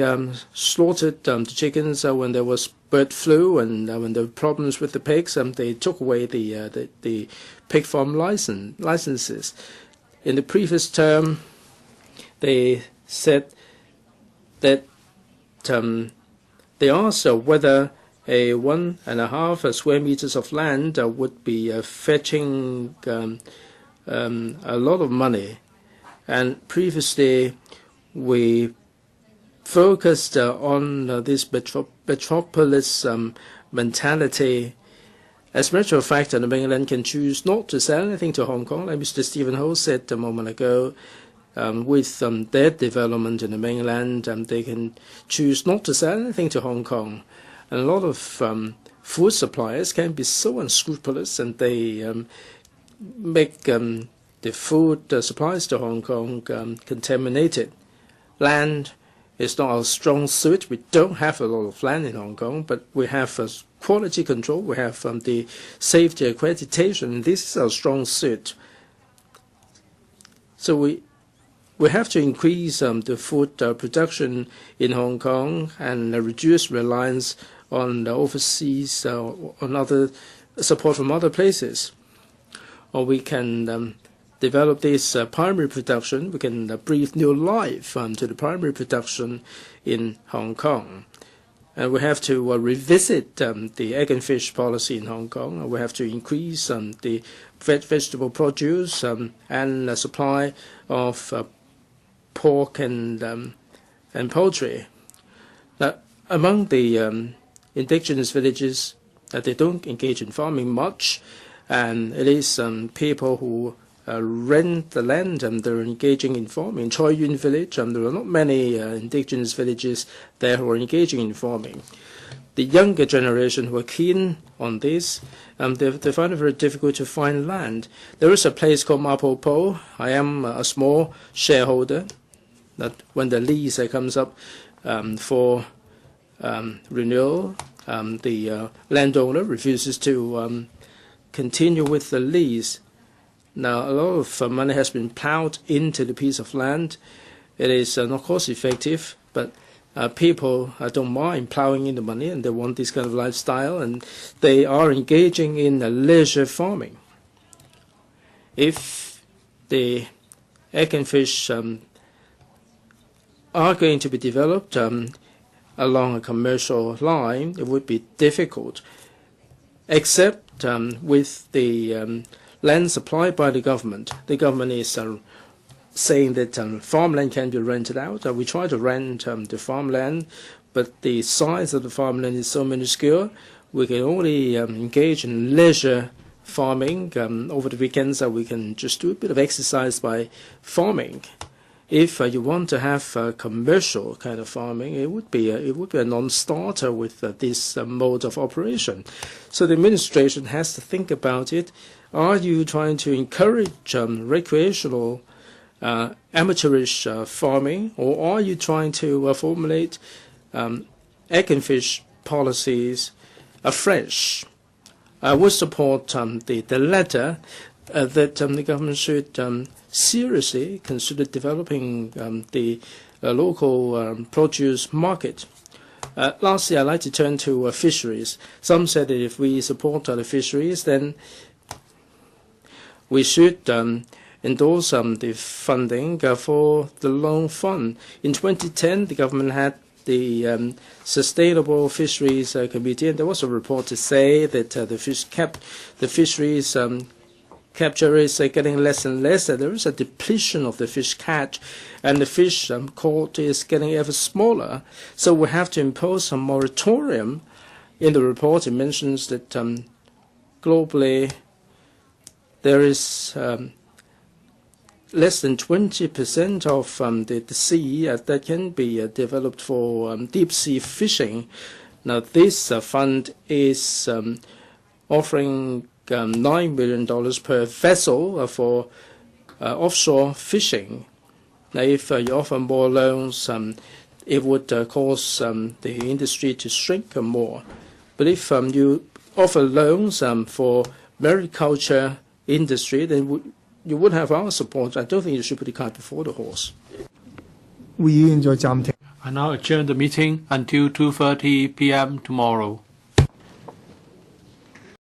slaughtered the chickens when there was bird flu, and when there were problems with the pigs, they took away the pig farm licenses. In the previous term, they said that they asked whether a 1.5 square meters of land would be fetching a lot of money. And previously, we focused on this metropolis mentality As a matter of fact, the mainland can choose not to sell anything to Hong Kong, like Mr. Steven Ho said a moment ago. With their development in the mainland, they can choose not to sell anything to Hong Kong. And a lot of food suppliers can be so unscrupulous, and they make the food supplies to Hong Kong contaminated. Land is not our strong suit. We don't have a lot of land in Hong Kong, but we have quality control. We have the safety accreditation. This is our strong suit. So we have to increase the food production in Hong Kong and reduce reliance on the overseas on other support from other places. Or we can develop this primary production. We can breathe new life to the primary production in Hong Kong. And we have to revisit the egg and fish policy in Hong Kong. We have to increase the vegetable produce and supply of pork and poultry. Now, among the indigenous villages, they don't engage in farming much, and it is people who rent the land and they're engaging in farming. In Chun-yin village, there are not many indigenous villages there who are engaging in farming. The younger generation who are keen on this, they find it very difficult to find land. There is a place called Mapopo. I am a small shareholder. That when the lease comes up for renewal, the landowner refuses to continue with the lease. Now, a lot of money has been plowed into the piece of land. It is not cost effective, but people don't mind plowing in the money, and they want this kind of lifestyle, and they are engaging in leisure farming. If the egg and fish are going to be developed along a commercial line, it would be difficult, except with the land supplied by the government. The government is saying that farmland can be rented out. We try to rent the farmland, but the size of the farmland is so minuscule, we can only engage in leisure farming. Over the weekends, we can just do a bit of exercise by farming. If you want to have commercial kind of farming, it would be a non-starter with this mode of operation. So the administration has to think about it. Are you trying to encourage recreational, amateurish farming, or are you trying to formulate egg and fish policies afresh? I would support the latter, that the government should seriously consider developing the local produce market. Lastly, I'd like to turn to fisheries. Some said that if we support the fisheries, then we should endorse the funding for the loan fund. In 2010, the government had the Sustainable Fisheries Committee, and there was a report to say that the fisheries capture is getting less and less. There is a depletion of the fish catch, and the fish caught is getting ever smaller. So we have to impose a moratorium. In the report, it mentions that globally there is less than 20% of the sea that can be developed for deep sea fishing. Now, this fund is offering $9 million per vessel for offshore fishing. Now, if you offer more loans, it would cause the industry to shrink more. But if you offer loans for mariculture industry, then you would have our support. I don't think you should put the cart before the horse. I now adjourn the meeting until 2:30 p.m. tomorrow.